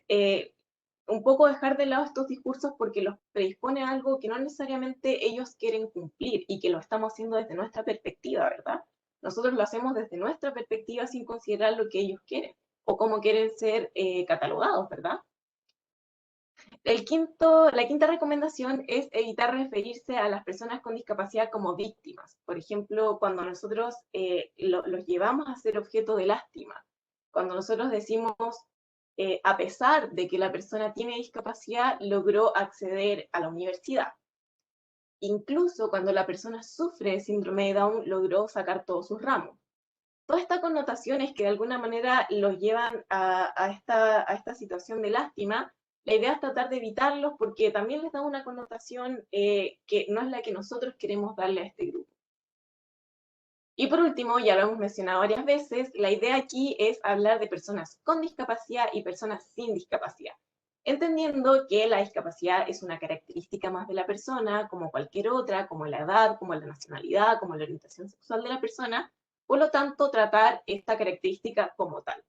S8: un poco dejar de lado estos discursos porque los predispone a algo que no necesariamente ellos quieren cumplir y que lo estamos haciendo desde nuestra perspectiva, ¿verdad? Nosotros lo hacemos desde nuestra perspectiva sin considerar lo que ellos quieren o cómo quieren ser catalogados, ¿verdad? La quinta recomendación es evitar referirse a las personas con discapacidad como víctimas. Por ejemplo, cuando nosotros los llevamos a ser objeto de lástima, cuando nosotros decimos, a pesar de que la persona tiene discapacidad, logró acceder a la universidad. Incluso cuando la persona sufre de síndrome de Down, logró sacar todos sus ramos. Todas estas connotaciones que de alguna manera los llevan a esta situación de lástima, la idea es tratar de evitarlos porque también les da una connotación que no es la que nosotros queremos darle a este grupo. Y por último, ya lo hemos mencionado varias veces, la idea aquí es hablar de personas con discapacidad y personas sin discapacidad, entendiendo que la discapacidad es una característica más de la persona, como cualquier otra, como la edad, como la nacionalidad, como la orientación sexual de la persona, por lo tanto, tratar esta característica como tal.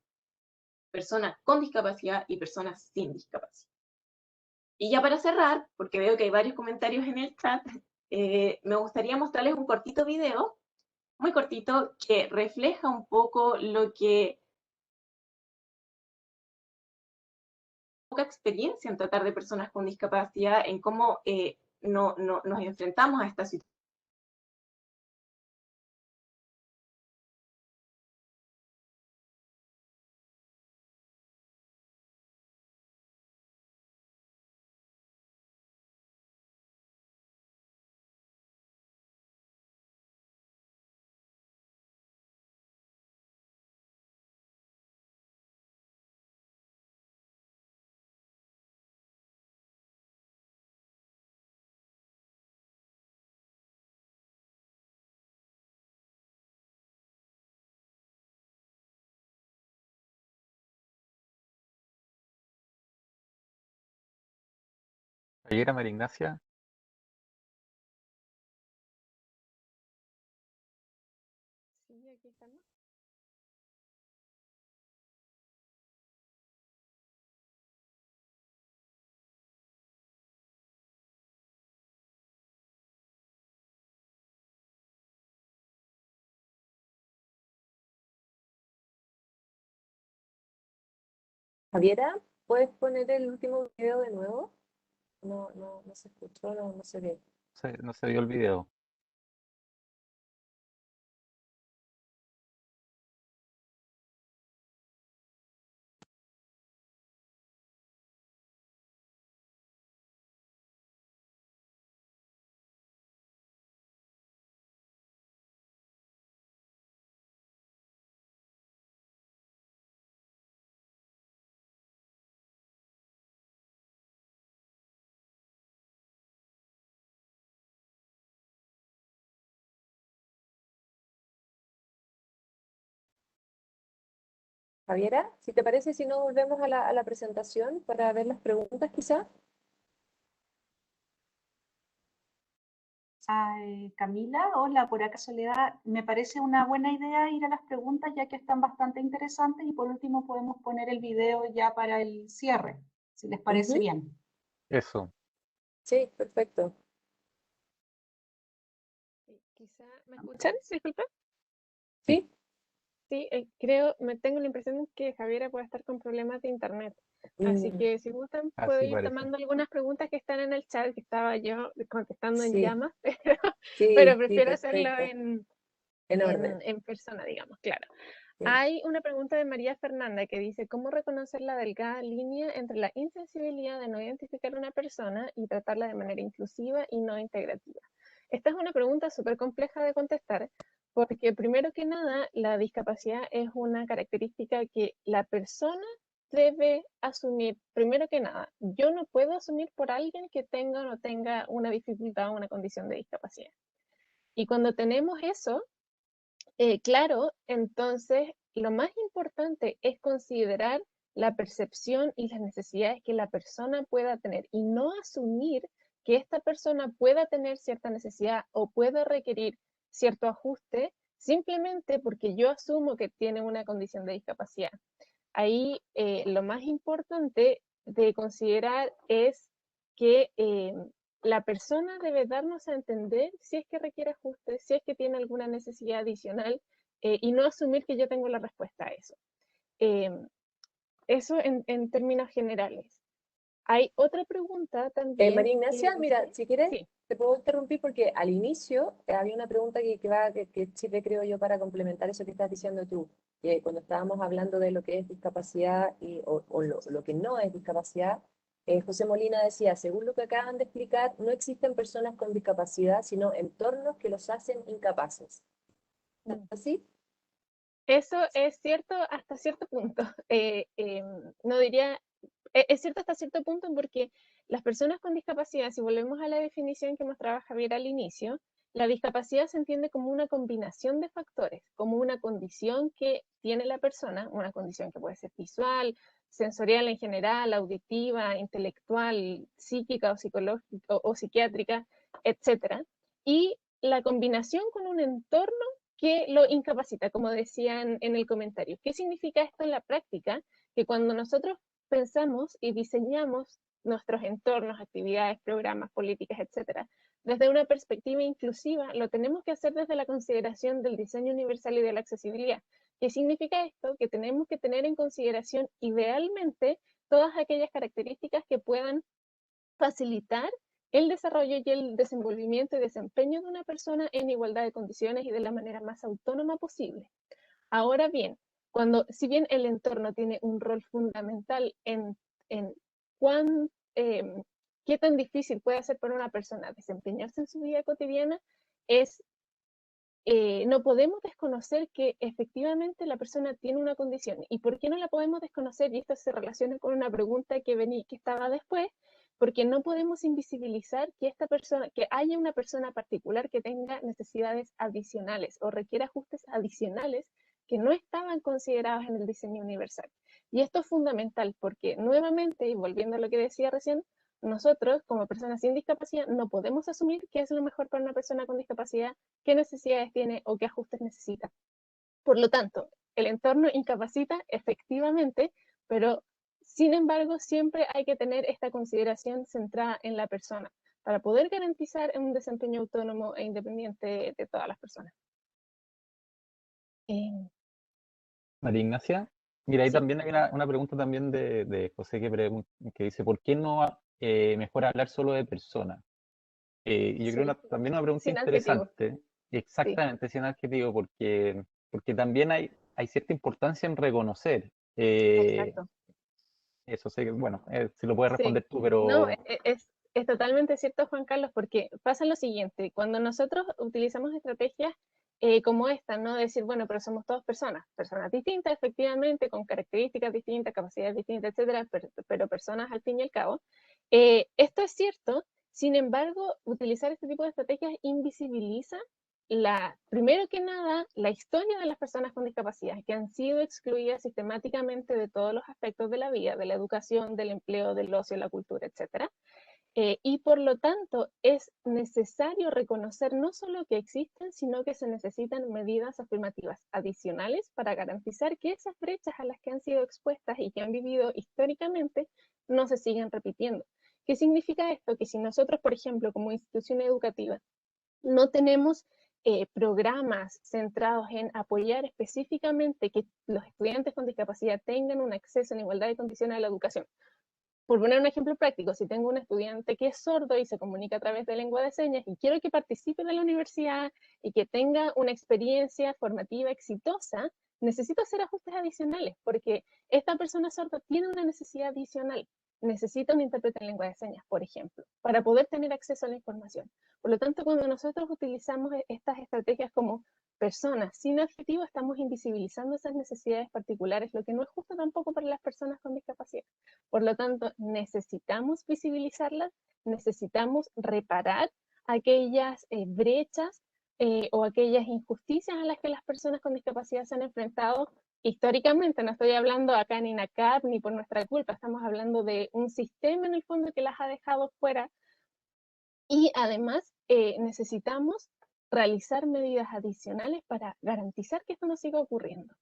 S8: Personas con discapacidad y personas sin discapacidad. Y ya para cerrar, porque veo que hay varios comentarios en el chat, me gustaría mostrarles un cortito video, muy cortito, que refleja un poco lo que poca experiencia en tratar de personas con discapacidad, en cómo nos enfrentamos a esta situación.
S5: Javiera, María Ignacia.
S4: Sí, aquí estamos.
S7: Javiera, ¿puedes poner el último video de nuevo? No se escuchó, no se ve.
S5: No se vio el video.
S7: Javiera, si te parece, si no volvemos a la presentación para ver las preguntas quizás.
S6: Camila, hola, por acá Soledad. Me parece una buena idea ir a las preguntas ya que están bastante interesantes y por último podemos poner el video ya para el cierre, si les parece
S7: Ujú.
S6: bien.
S5: Eso.
S7: Sí, perfecto.
S4: Quizá, ¿me escuchan? Disculpa.
S7: ¿Sí?
S4: Sí, tengo la impresión que Javiera puede estar con problemas de internet. Así
S7: Mm,
S4: que si gustan, puedo
S5: Así
S4: ir
S5: parece.
S4: tomando algunas preguntas que están en el chat, que estaba yo contestando en
S7: sí,
S4: llamas,
S7: sí,
S4: pero
S7: sí,
S4: prefiero hacerlo
S7: perfecto. En orden.
S4: en persona, digamos, claro.
S7: Sí.
S4: Hay una pregunta de María Fernanda que dice, ¿cómo reconocer la delgada línea entre la insensibilidad de no identificar a una persona y tratarla de manera inclusiva y no integrativa? Esta es una pregunta súper compleja de contestar porque primero que nada, la discapacidad es una característica que la persona debe asumir. Primero que nada, yo no puedo asumir por alguien que tenga o no tenga una dificultad o una condición de discapacidad. Y cuando tenemos eso, claro, entonces lo más importante es considerar la percepción y las necesidades que la persona pueda tener y no asumir que esta persona pueda tener cierta necesidad o pueda requerir cierto ajuste simplemente porque yo asumo que tiene una condición de discapacidad. Ahí lo más importante de considerar es que la persona debe darnos a entender si es que requiere ajustes, si es que tiene alguna necesidad adicional y no asumir que yo tengo la respuesta a eso. Eh, Eso en términos generales. Hay otra pregunta también
S7: María
S4: que
S7: Ignacia, mira,
S4: dice,
S7: si quieres,
S4: sí,
S7: te puedo interrumpir porque al inicio había una pregunta que sirve, creo yo, para complementar eso que estás diciendo tú. Que cuando estábamos hablando de lo que es discapacidad o lo que no es discapacidad, José Molina decía, según lo que acaban de explicar, no existen personas con discapacidad, sino entornos que los hacen incapaces. ¿Es así?
S4: eso es cierto hasta cierto punto. No diría, es cierto hasta cierto punto porque las personas con discapacidad, si volvemos a la definición que mostraba Javier al inicio, la discapacidad se entiende como una combinación de factores, como una condición que tiene la persona, una condición que puede ser visual, sensorial en general, auditiva, intelectual, psíquica o psicológica o psiquiátrica, etc. Y la combinación con un entorno que lo incapacita, como decían en el comentario. ¿Qué significa esto en la práctica? Que cuando nosotros pensamos y diseñamos nuestros entornos, actividades, programas, políticas, etcétera, desde una perspectiva inclusiva, lo tenemos que hacer desde la consideración del diseño universal y de la accesibilidad. ¿Qué significa esto? Que tenemos que tener en consideración idealmente todas aquellas características que puedan facilitar el desarrollo y el desenvolvimiento y desempeño de una persona en igualdad de condiciones y de la manera más autónoma posible. Ahora bien, si bien el entorno tiene un rol fundamental en cuán, qué tan difícil puede ser para una persona desempeñarse en su vida cotidiana, no podemos desconocer que efectivamente la persona tiene una condición. ¿Y por qué no la podemos desconocer? Y esto se relaciona con una pregunta que estaba después, porque no podemos invisibilizar que que haya una persona particular que tenga necesidades adicionales o requiera ajustes adicionales que no estaban considerados en el diseño universal. Y esto es fundamental porque nuevamente, y volviendo a lo que decía recién, nosotros, como personas sin discapacidad, no podemos asumir qué es lo mejor para una persona con discapacidad, qué necesidades tiene o qué ajustes necesita. Por lo tanto, el entorno incapacita efectivamente, pero sin embargo, siempre hay que tener esta consideración centrada en la persona para poder garantizar un desempeño autónomo e independiente de todas las personas.
S5: María Ignacia, mira, ahí
S4: Sí.
S5: también hay una pregunta también de José que dice, ¿por qué no mejor hablar solo de personas? Y yo creo
S4: Sí.
S5: también una pregunta
S4: Sin adjetivo.
S5: interesante,
S4: Sí,
S5: exactamente, sin adjetivo, porque también hay cierta importancia en reconocer.
S4: exacto.
S5: Eso sé que, bueno, si lo puedes
S4: Sí.
S5: responder tú,
S4: No,
S5: pero
S4: es totalmente cierto, Juan Carlos, porque pasa lo siguiente, cuando nosotros utilizamos estrategias como esta, ¿no? Decir, bueno, pero somos todas personas, personas distintas, efectivamente, con características distintas, capacidades distintas, etcétera, pero personas al fin y al cabo. Esto es cierto, sin embargo, utilizar este tipo de estrategias invisibiliza primero que nada, la historia de las personas con discapacidad, que han sido excluidas sistemáticamente de todos los aspectos de la vida, de la educación, del empleo, del ocio, la cultura, etcétera. Y por lo tanto es necesario reconocer no solo que existen, sino que se necesitan medidas afirmativas adicionales para garantizar que esas brechas a las que han sido expuestas y que han vivido históricamente no se sigan repitiendo. ¿Qué significa esto? Que si nosotros, por ejemplo, como institución educativa, no tenemos programas centrados en apoyar específicamente que los estudiantes con discapacidad tengan un acceso en igualdad de condiciones a la educación. Por poner un ejemplo práctico, si tengo un estudiante que es sordo y se comunica a través de lengua de señas y quiero que participe de la universidad y que tenga una experiencia formativa exitosa, necesito hacer ajustes adicionales porque esta persona sorda tiene una necesidad adicional. Necesita un intérprete en lengua de señas, por ejemplo, para poder tener acceso a la información. Por lo tanto, cuando nosotros utilizamos estas estrategias como personas sin adjetivo, estamos invisibilizando esas necesidades particulares, lo que no es justo tampoco para las personas con discapacidad. Por lo tanto, necesitamos visibilizarlas, necesitamos reparar aquellas brechas o aquellas injusticias a las que las personas con discapacidad se han enfrentado históricamente. No estoy hablando acá ni NACAP ni por nuestra culpa, estamos hablando de un sistema en el fondo que las ha dejado fuera y además necesitamos realizar medidas adicionales para garantizar que esto no siga ocurriendo.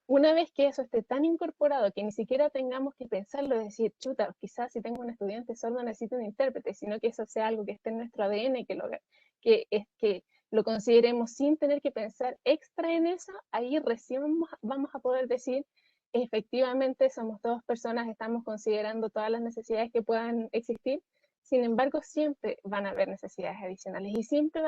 S4: Una vez que eso esté tan incorporado que ni siquiera tengamos que pensarlo, decir, chuta, quizás si tengo un estudiante sordo necesito un intérprete, sino que eso sea algo que esté en nuestro ADN, que lo consideremos sin tener que pensar extra en eso, ahí recién vamos a poder decir, efectivamente somos todas personas, estamos considerando todas las necesidades que puedan existir, sin embargo siempre van a haber necesidades adicionales y siempre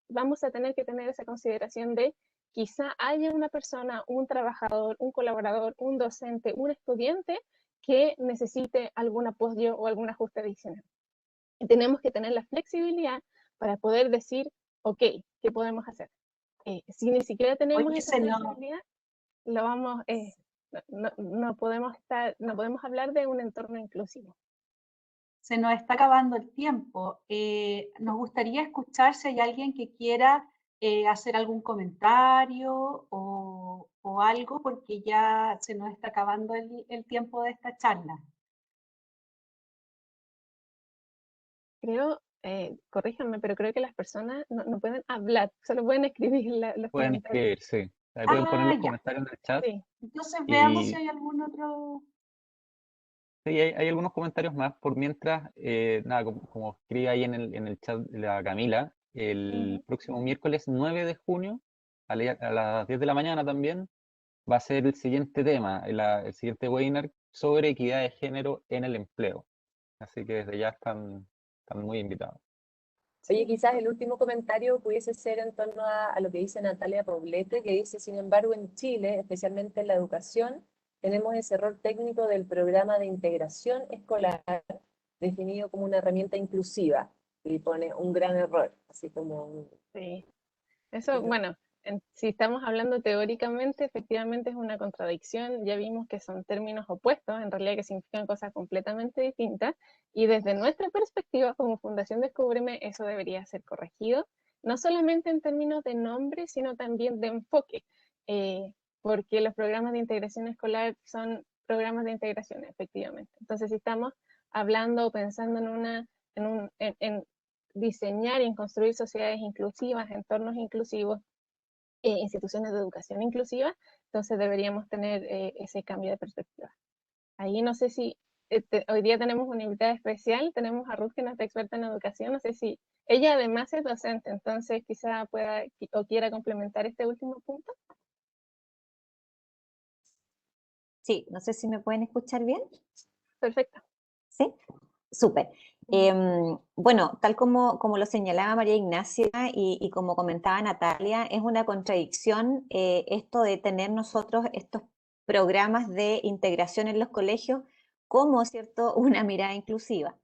S4: vamos a tener que tener esa consideración de quizá haya una persona, un trabajador, un colaborador, un docente, un estudiante que necesite algún apoyo o algún ajuste adicional. Y tenemos que tener la flexibilidad para poder decir, ok, ¿qué podemos hacer? Si ni siquiera tenemos
S6: Oye,
S4: esa flexibilidad, no podemos hablar de un entorno inclusivo.
S6: se nos está acabando el tiempo. Nos gustaría escuchar si hay alguien que quiera hacer algún comentario o algo, porque ya se nos está acabando el tiempo de esta charla.
S4: Creo, corríjanme, pero creo que las personas no pueden hablar, solo pueden escribir los
S5: pueden
S4: comentarios.
S5: escribir, sí. Ahí pueden poner los
S6: Ya.
S5: comentarios en el chat.
S4: Sí.
S6: Entonces veamos si
S5: Y
S6: hay algún otro.
S5: sí, hay algunos comentarios más. Por mientras, nada, como escribe ahí en el chat la Camila, el próximo miércoles 9 de junio, a las 10 de la mañana también, va a ser el siguiente tema, el siguiente webinar sobre equidad de género en el empleo. Así que desde ya están muy invitados.
S7: Oye, quizás el último comentario pudiese ser en torno a lo que dice Natalia Poblete, que dice, sin embargo, en Chile, especialmente en la educación, tenemos ese error técnico del programa de integración escolar definido como una herramienta inclusiva, y pone un gran error, así como...
S4: Sí, eso, bueno, si estamos hablando teóricamente, efectivamente es una contradicción, ya vimos que son términos opuestos, en realidad que significan cosas completamente distintas, y desde nuestra perspectiva como Fundación Descúbreme, eso debería ser corregido, no solamente en términos de nombre, sino también de enfoque, porque los programas de integración escolar son programas de integración, efectivamente. Entonces, si estamos hablando o pensando en diseñar y en construir sociedades inclusivas, entornos inclusivos, instituciones de educación inclusiva, entonces deberíamos tener ese cambio de perspectiva. Ahí no sé si hoy día tenemos una invitada especial, tenemos a Ruth, que es experta en educación, no sé si ella además es docente, entonces quizá pueda o quiera complementar este último punto.
S9: Sí, no sé si me pueden escuchar bien.
S4: Perfecto.
S9: ¿Sí? Súper. Bueno, tal como lo señalaba María Ignacia y como comentaba Natalia, es una contradicción esto de tener nosotros estos programas de integración en los colegios como, ¿cierto?, una mirada inclusiva.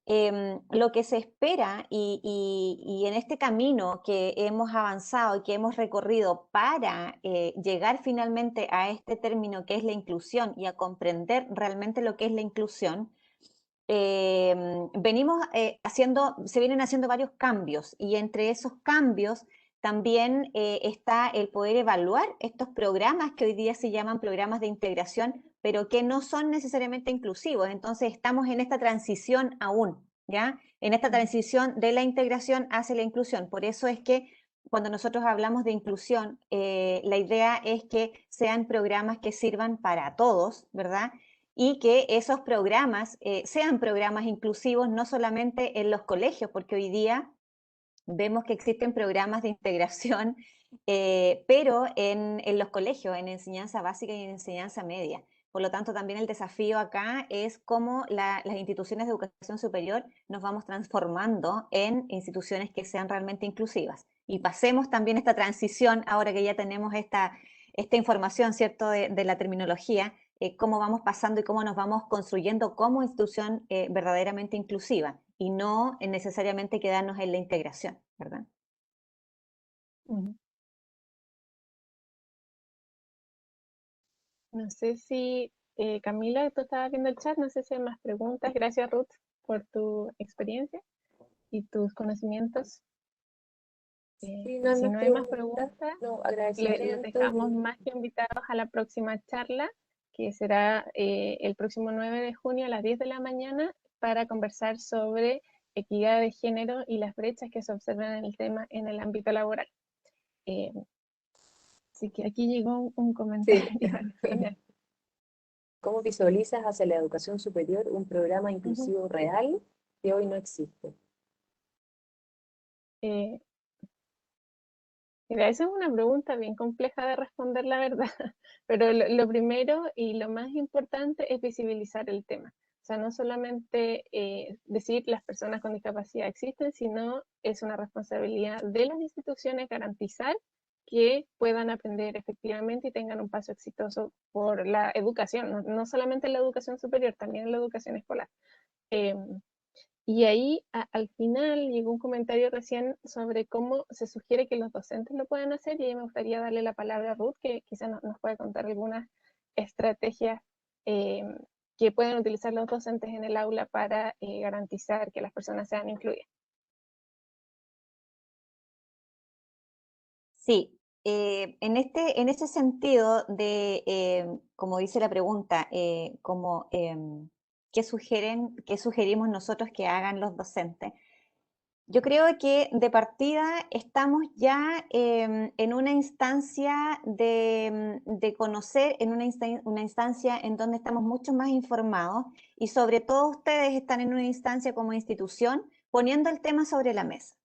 S9: Lo que se espera y en este camino que hemos avanzado y que hemos recorrido para llegar finalmente a este término que es la inclusión y a comprender realmente lo que es la inclusión, se vienen haciendo varios cambios y entre esos cambios también está el poder evaluar estos programas que hoy día se llaman programas de integración, pero que no son necesariamente inclusivos. Entonces estamos en esta transición aún, ¿ya? En esta transición de la integración hacia la inclusión. Por eso es que cuando nosotros hablamos de inclusión, la idea es que sean programas que sirvan para todos, ¿verdad? Y que esos programas sean programas inclusivos no solamente en los colegios, porque hoy día vemos que existen programas de integración, pero en los colegios, en enseñanza básica y en enseñanza media. Por lo tanto, también el desafío acá es cómo las instituciones de educación superior nos vamos transformando en instituciones que sean realmente inclusivas. Y pasemos también esta transición, ahora que ya tenemos esta información, ¿cierto?, de la terminología, cómo vamos pasando y cómo nos vamos construyendo como institución verdaderamente inclusiva y no necesariamente quedarnos en la integración, ¿verdad?
S4: No sé si, Camila, tú estabas viendo el chat, no sé si hay más preguntas. Gracias, Ruth, por tu experiencia y tus conocimientos.
S7: Sí, no hay
S4: Si
S7: más
S4: no hay más
S7: preguntas.
S4: preguntas,
S7: No,
S4: les
S7: agradecimientos.
S4: dejamos más que invitados a la próxima charla, que será el próximo 9 de junio a las 10 de la mañana, para conversar sobre equidad de género y las brechas que se observan en el tema en el ámbito laboral. Así que aquí llegó un comentario al final.
S7: ¿Cómo visualizas hacia la educación superior un programa inclusivo real que hoy no existe?
S4: Mira, esa es una pregunta bien compleja de responder, la verdad, pero lo primero y lo más importante es visibilizar el tema. O sea, no solamente decir las personas con discapacidad existen, sino es una responsabilidad de las instituciones garantizar que puedan aprender efectivamente y tengan un paso exitoso por la educación, no solamente en la educación superior, también en la educación escolar. Y ahí al final llegó un comentario recién sobre cómo se sugiere que los docentes lo puedan hacer, y ahí me gustaría darle la palabra a Ruth, que quizás nos pueda contar algunas estrategias que pueden utilizar los docentes en el aula para garantizar que las personas sean incluidas.
S9: Sí, en ese sentido como dice la pregunta, ¿qué sugerimos nosotros que hagan los docentes? Yo creo que de partida estamos ya en una instancia de conocer, en una instancia en donde estamos mucho más informados y sobre todo ustedes están en una instancia como institución poniendo el tema sobre la mesa.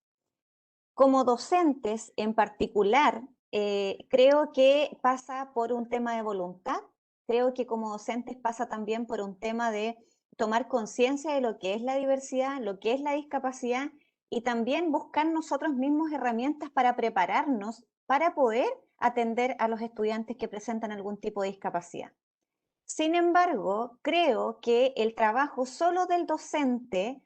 S9: Como docentes en particular, creo que pasa por un tema de voluntad, creo que como docentes pasa también por un tema de tomar conciencia de lo que es la diversidad, lo que es la discapacidad y también buscar nosotros mismos herramientas para prepararnos para poder atender a los estudiantes que presentan algún tipo de discapacidad. Sin embargo, creo que el trabajo solo del docente,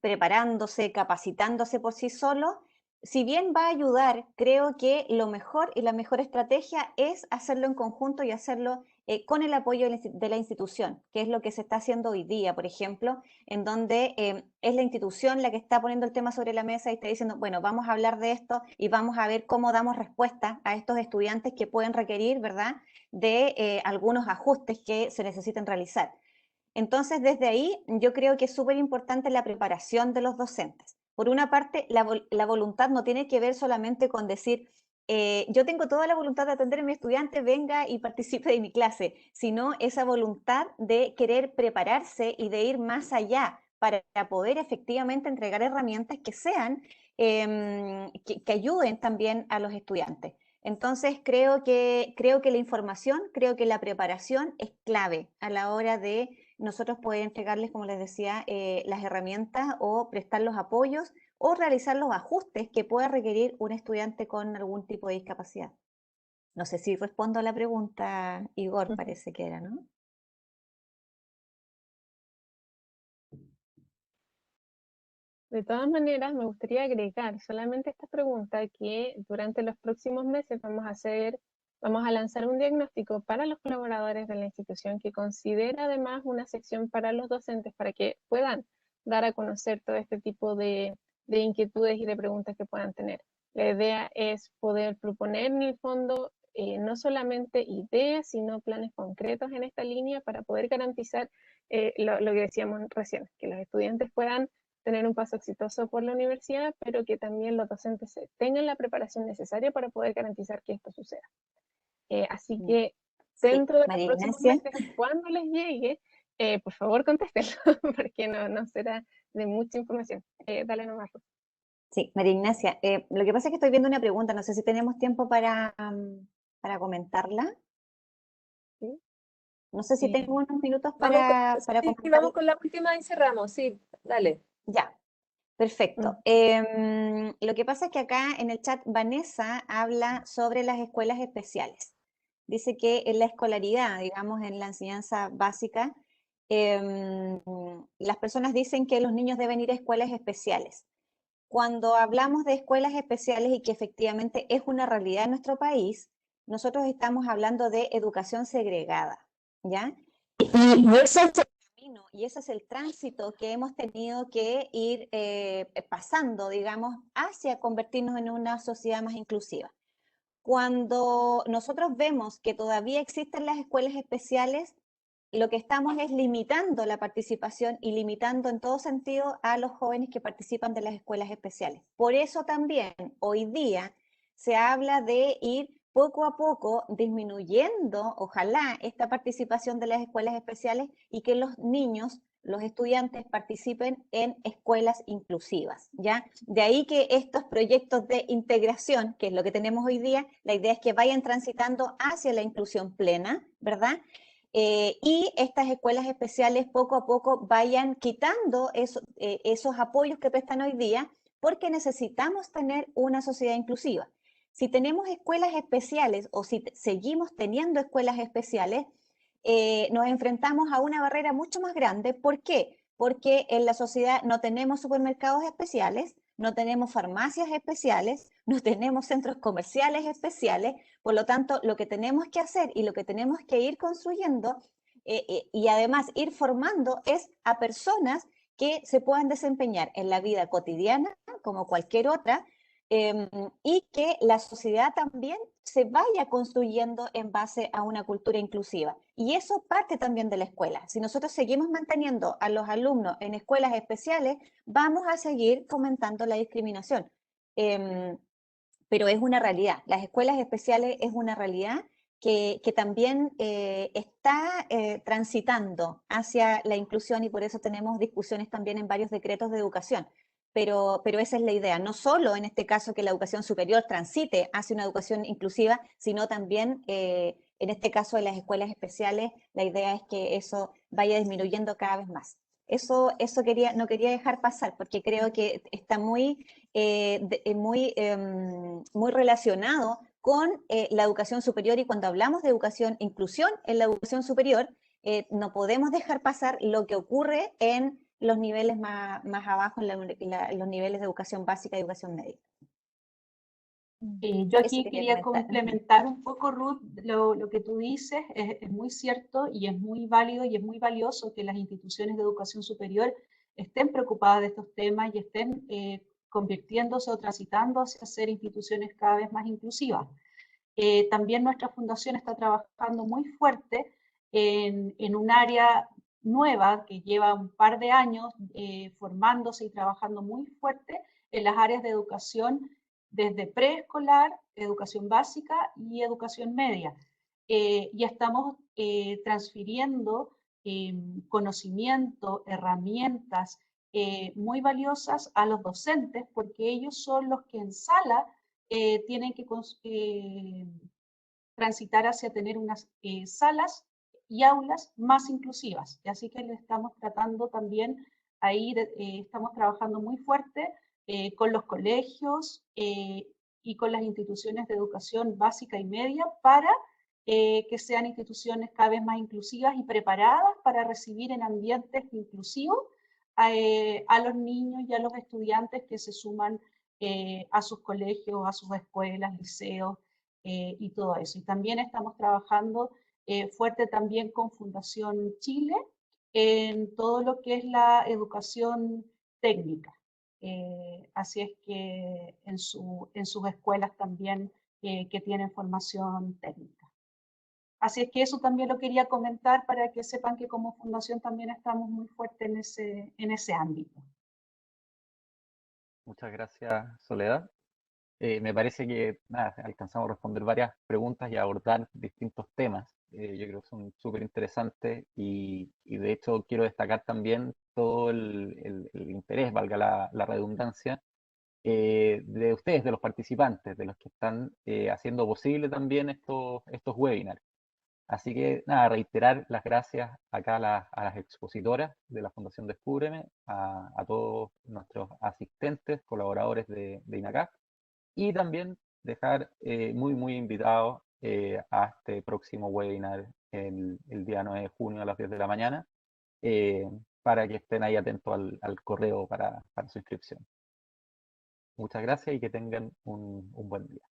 S9: preparándose, capacitándose por sí solo, si bien va a ayudar, creo que lo mejor y la mejor estrategia es hacerlo en conjunto y hacerlo con el apoyo de la institución, que es lo que se está haciendo hoy día, por ejemplo, en donde es la institución la que está poniendo el tema sobre la mesa y está diciendo, bueno, vamos a hablar de esto y vamos a ver cómo damos respuesta a estos estudiantes que pueden requerir, ¿verdad?, de algunos ajustes que se necesiten realizar. Entonces, desde ahí, yo creo que es súper importante la preparación de los docentes. Por una parte, la voluntad no tiene que ver solamente con decir, yo tengo toda la voluntad de atender a mi estudiante, venga y participe de mi clase, sino esa voluntad de querer prepararse y de ir más allá para poder efectivamente entregar herramientas que sean, que ayuden también a los estudiantes. Entonces, creo que la información, creo que la preparación es clave a la hora de nosotros poder entregarles, como les decía, las herramientas o prestar los apoyos o realizar los ajustes que pueda requerir un estudiante con algún tipo de discapacidad. No sé si respondo a la pregunta, Igor, parece que era, ¿no?
S4: De todas maneras, me gustaría agregar solamente esta pregunta, que durante los próximos meses vamos a lanzar un diagnóstico para los colaboradores de la institución que considera además una sección para los docentes para que puedan dar a conocer todo este tipo de inquietudes y de preguntas que puedan tener. La idea es poder proponer en el fondo no solamente ideas, sino planes concretos en esta línea para poder garantizar lo que decíamos recién, que los estudiantes puedan tener un paso exitoso por la universidad, pero que también los docentes tengan la preparación necesaria para poder garantizar que esto suceda. Así que dentro de los próximos meses, cuando les llegue, por favor contéstenlo, porque no será de mucha información. Dale nomás.
S9: Sí, María Ignacia, lo que pasa es que estoy viendo una pregunta, no sé si tenemos tiempo para comentarla.
S4: ¿Sí?
S9: No sé si tengo unos minutos para
S7: comentarla. Sí, vamos con la última y cerramos, sí, dale.
S9: Ya, perfecto. Lo que pasa es que acá en el chat Vanessa habla sobre las escuelas especiales. Dice que en la escolaridad, digamos, en la enseñanza básica, las personas dicen que los niños deben ir a escuelas especiales. Cuando hablamos de escuelas especiales y que efectivamente es una realidad en nuestro país, nosotros estamos hablando de educación segregada, ¿ya? Y ese es el camino y ese es el tránsito que hemos tenido que ir pasando, digamos, hacia convertirnos en una sociedad más inclusiva. Cuando nosotros vemos que todavía existen las escuelas especiales, lo que estamos es limitando la participación y limitando en todo sentido a los jóvenes que participan de las escuelas especiales. Por eso también hoy día se habla de ir poco a poco disminuyendo, ojalá, esta participación de las escuelas especiales y que los niños, los estudiantes participen en escuelas inclusivas, ¿ya? De ahí que estos proyectos de integración, que es lo que tenemos hoy día, la idea es que vayan transitando hacia la inclusión plena, ¿verdad? Y estas escuelas especiales poco a poco vayan quitando esos apoyos que prestan hoy día, porque necesitamos tener una sociedad inclusiva. Si tenemos escuelas especiales o si seguimos teniendo escuelas especiales, nos enfrentamos a una barrera mucho más grande. ¿Por qué? Porque en la sociedad no tenemos supermercados especiales, no tenemos farmacias especiales, no tenemos centros comerciales especiales. Por lo tanto, lo que tenemos que hacer y lo que tenemos que ir construyendo y además ir formando es a personas que se puedan desempeñar en la vida cotidiana como cualquier otra, y que la sociedad también se vaya construyendo en base a una cultura inclusiva. Y eso parte también de la escuela. Si nosotros seguimos manteniendo a los alumnos en escuelas especiales, vamos a seguir fomentando la discriminación. Pero es una realidad. Las escuelas especiales es una realidad que también está transitando hacia la inclusión y por eso tenemos discusiones también en varios decretos de educación. Pero esa es la idea, no solo en este caso que la educación superior transite hacia una educación inclusiva, sino también en este caso de las escuelas especiales, la idea es que eso vaya disminuyendo cada vez más. Eso no quería dejar pasar porque creo que está muy relacionado con la educación superior y cuando hablamos de educación, inclusión en la educación superior, no podemos dejar pasar lo que ocurre en los niveles más abajo, en los niveles de educación básica y educación media.
S6: Yo aquí quería complementar un poco, Ruth, lo que tú dices es muy cierto y es muy válido y es muy valioso que las instituciones de educación superior estén preocupadas de estos temas y estén convirtiéndose o transitando hacia ser instituciones cada vez más inclusivas. También nuestra fundación está trabajando muy fuerte en un área nueva que lleva un par de años formándose y trabajando muy fuerte en las áreas de educación desde preescolar, educación básica y educación media. Y estamos transfiriendo conocimiento, herramientas muy valiosas a los docentes, porque ellos son los que en sala tienen que transitar hacia tener unas salas y aulas más inclusivas. Y así que le estamos tratando también, ahí estamos trabajando muy fuerte con los colegios y con las instituciones de educación básica y media para que sean instituciones cada vez más inclusivas y preparadas para recibir en ambientes inclusivos a los niños y a los estudiantes que se suman a sus colegios, a sus escuelas, liceos y todo eso. Y también estamos trabajando fuerte también con Fundación Chile en todo lo que es la educación técnica. Así es que en sus escuelas también que tienen formación técnica. Así es que eso también lo quería comentar para que sepan que como fundación también estamos muy fuertes en ese ámbito.
S5: Muchas gracias, Soledad. Me parece que nada, alcanzamos a responder varias preguntas y a abordar distintos temas. Yo creo que son súper interesantes y de hecho quiero destacar también todo el interés, valga la redundancia, de ustedes, de los participantes, de los que están haciendo posible también estos webinars. Así que nada, reiterar las gracias acá a las expositoras de la Fundación Descúbreme, a todos nuestros asistentes, colaboradores de INACAP, y también dejar muy invitados a este próximo webinar el día 9 de junio a las 10 de la mañana, para que estén ahí atentos al correo para su inscripción. Muchas gracias y que tengan un buen día.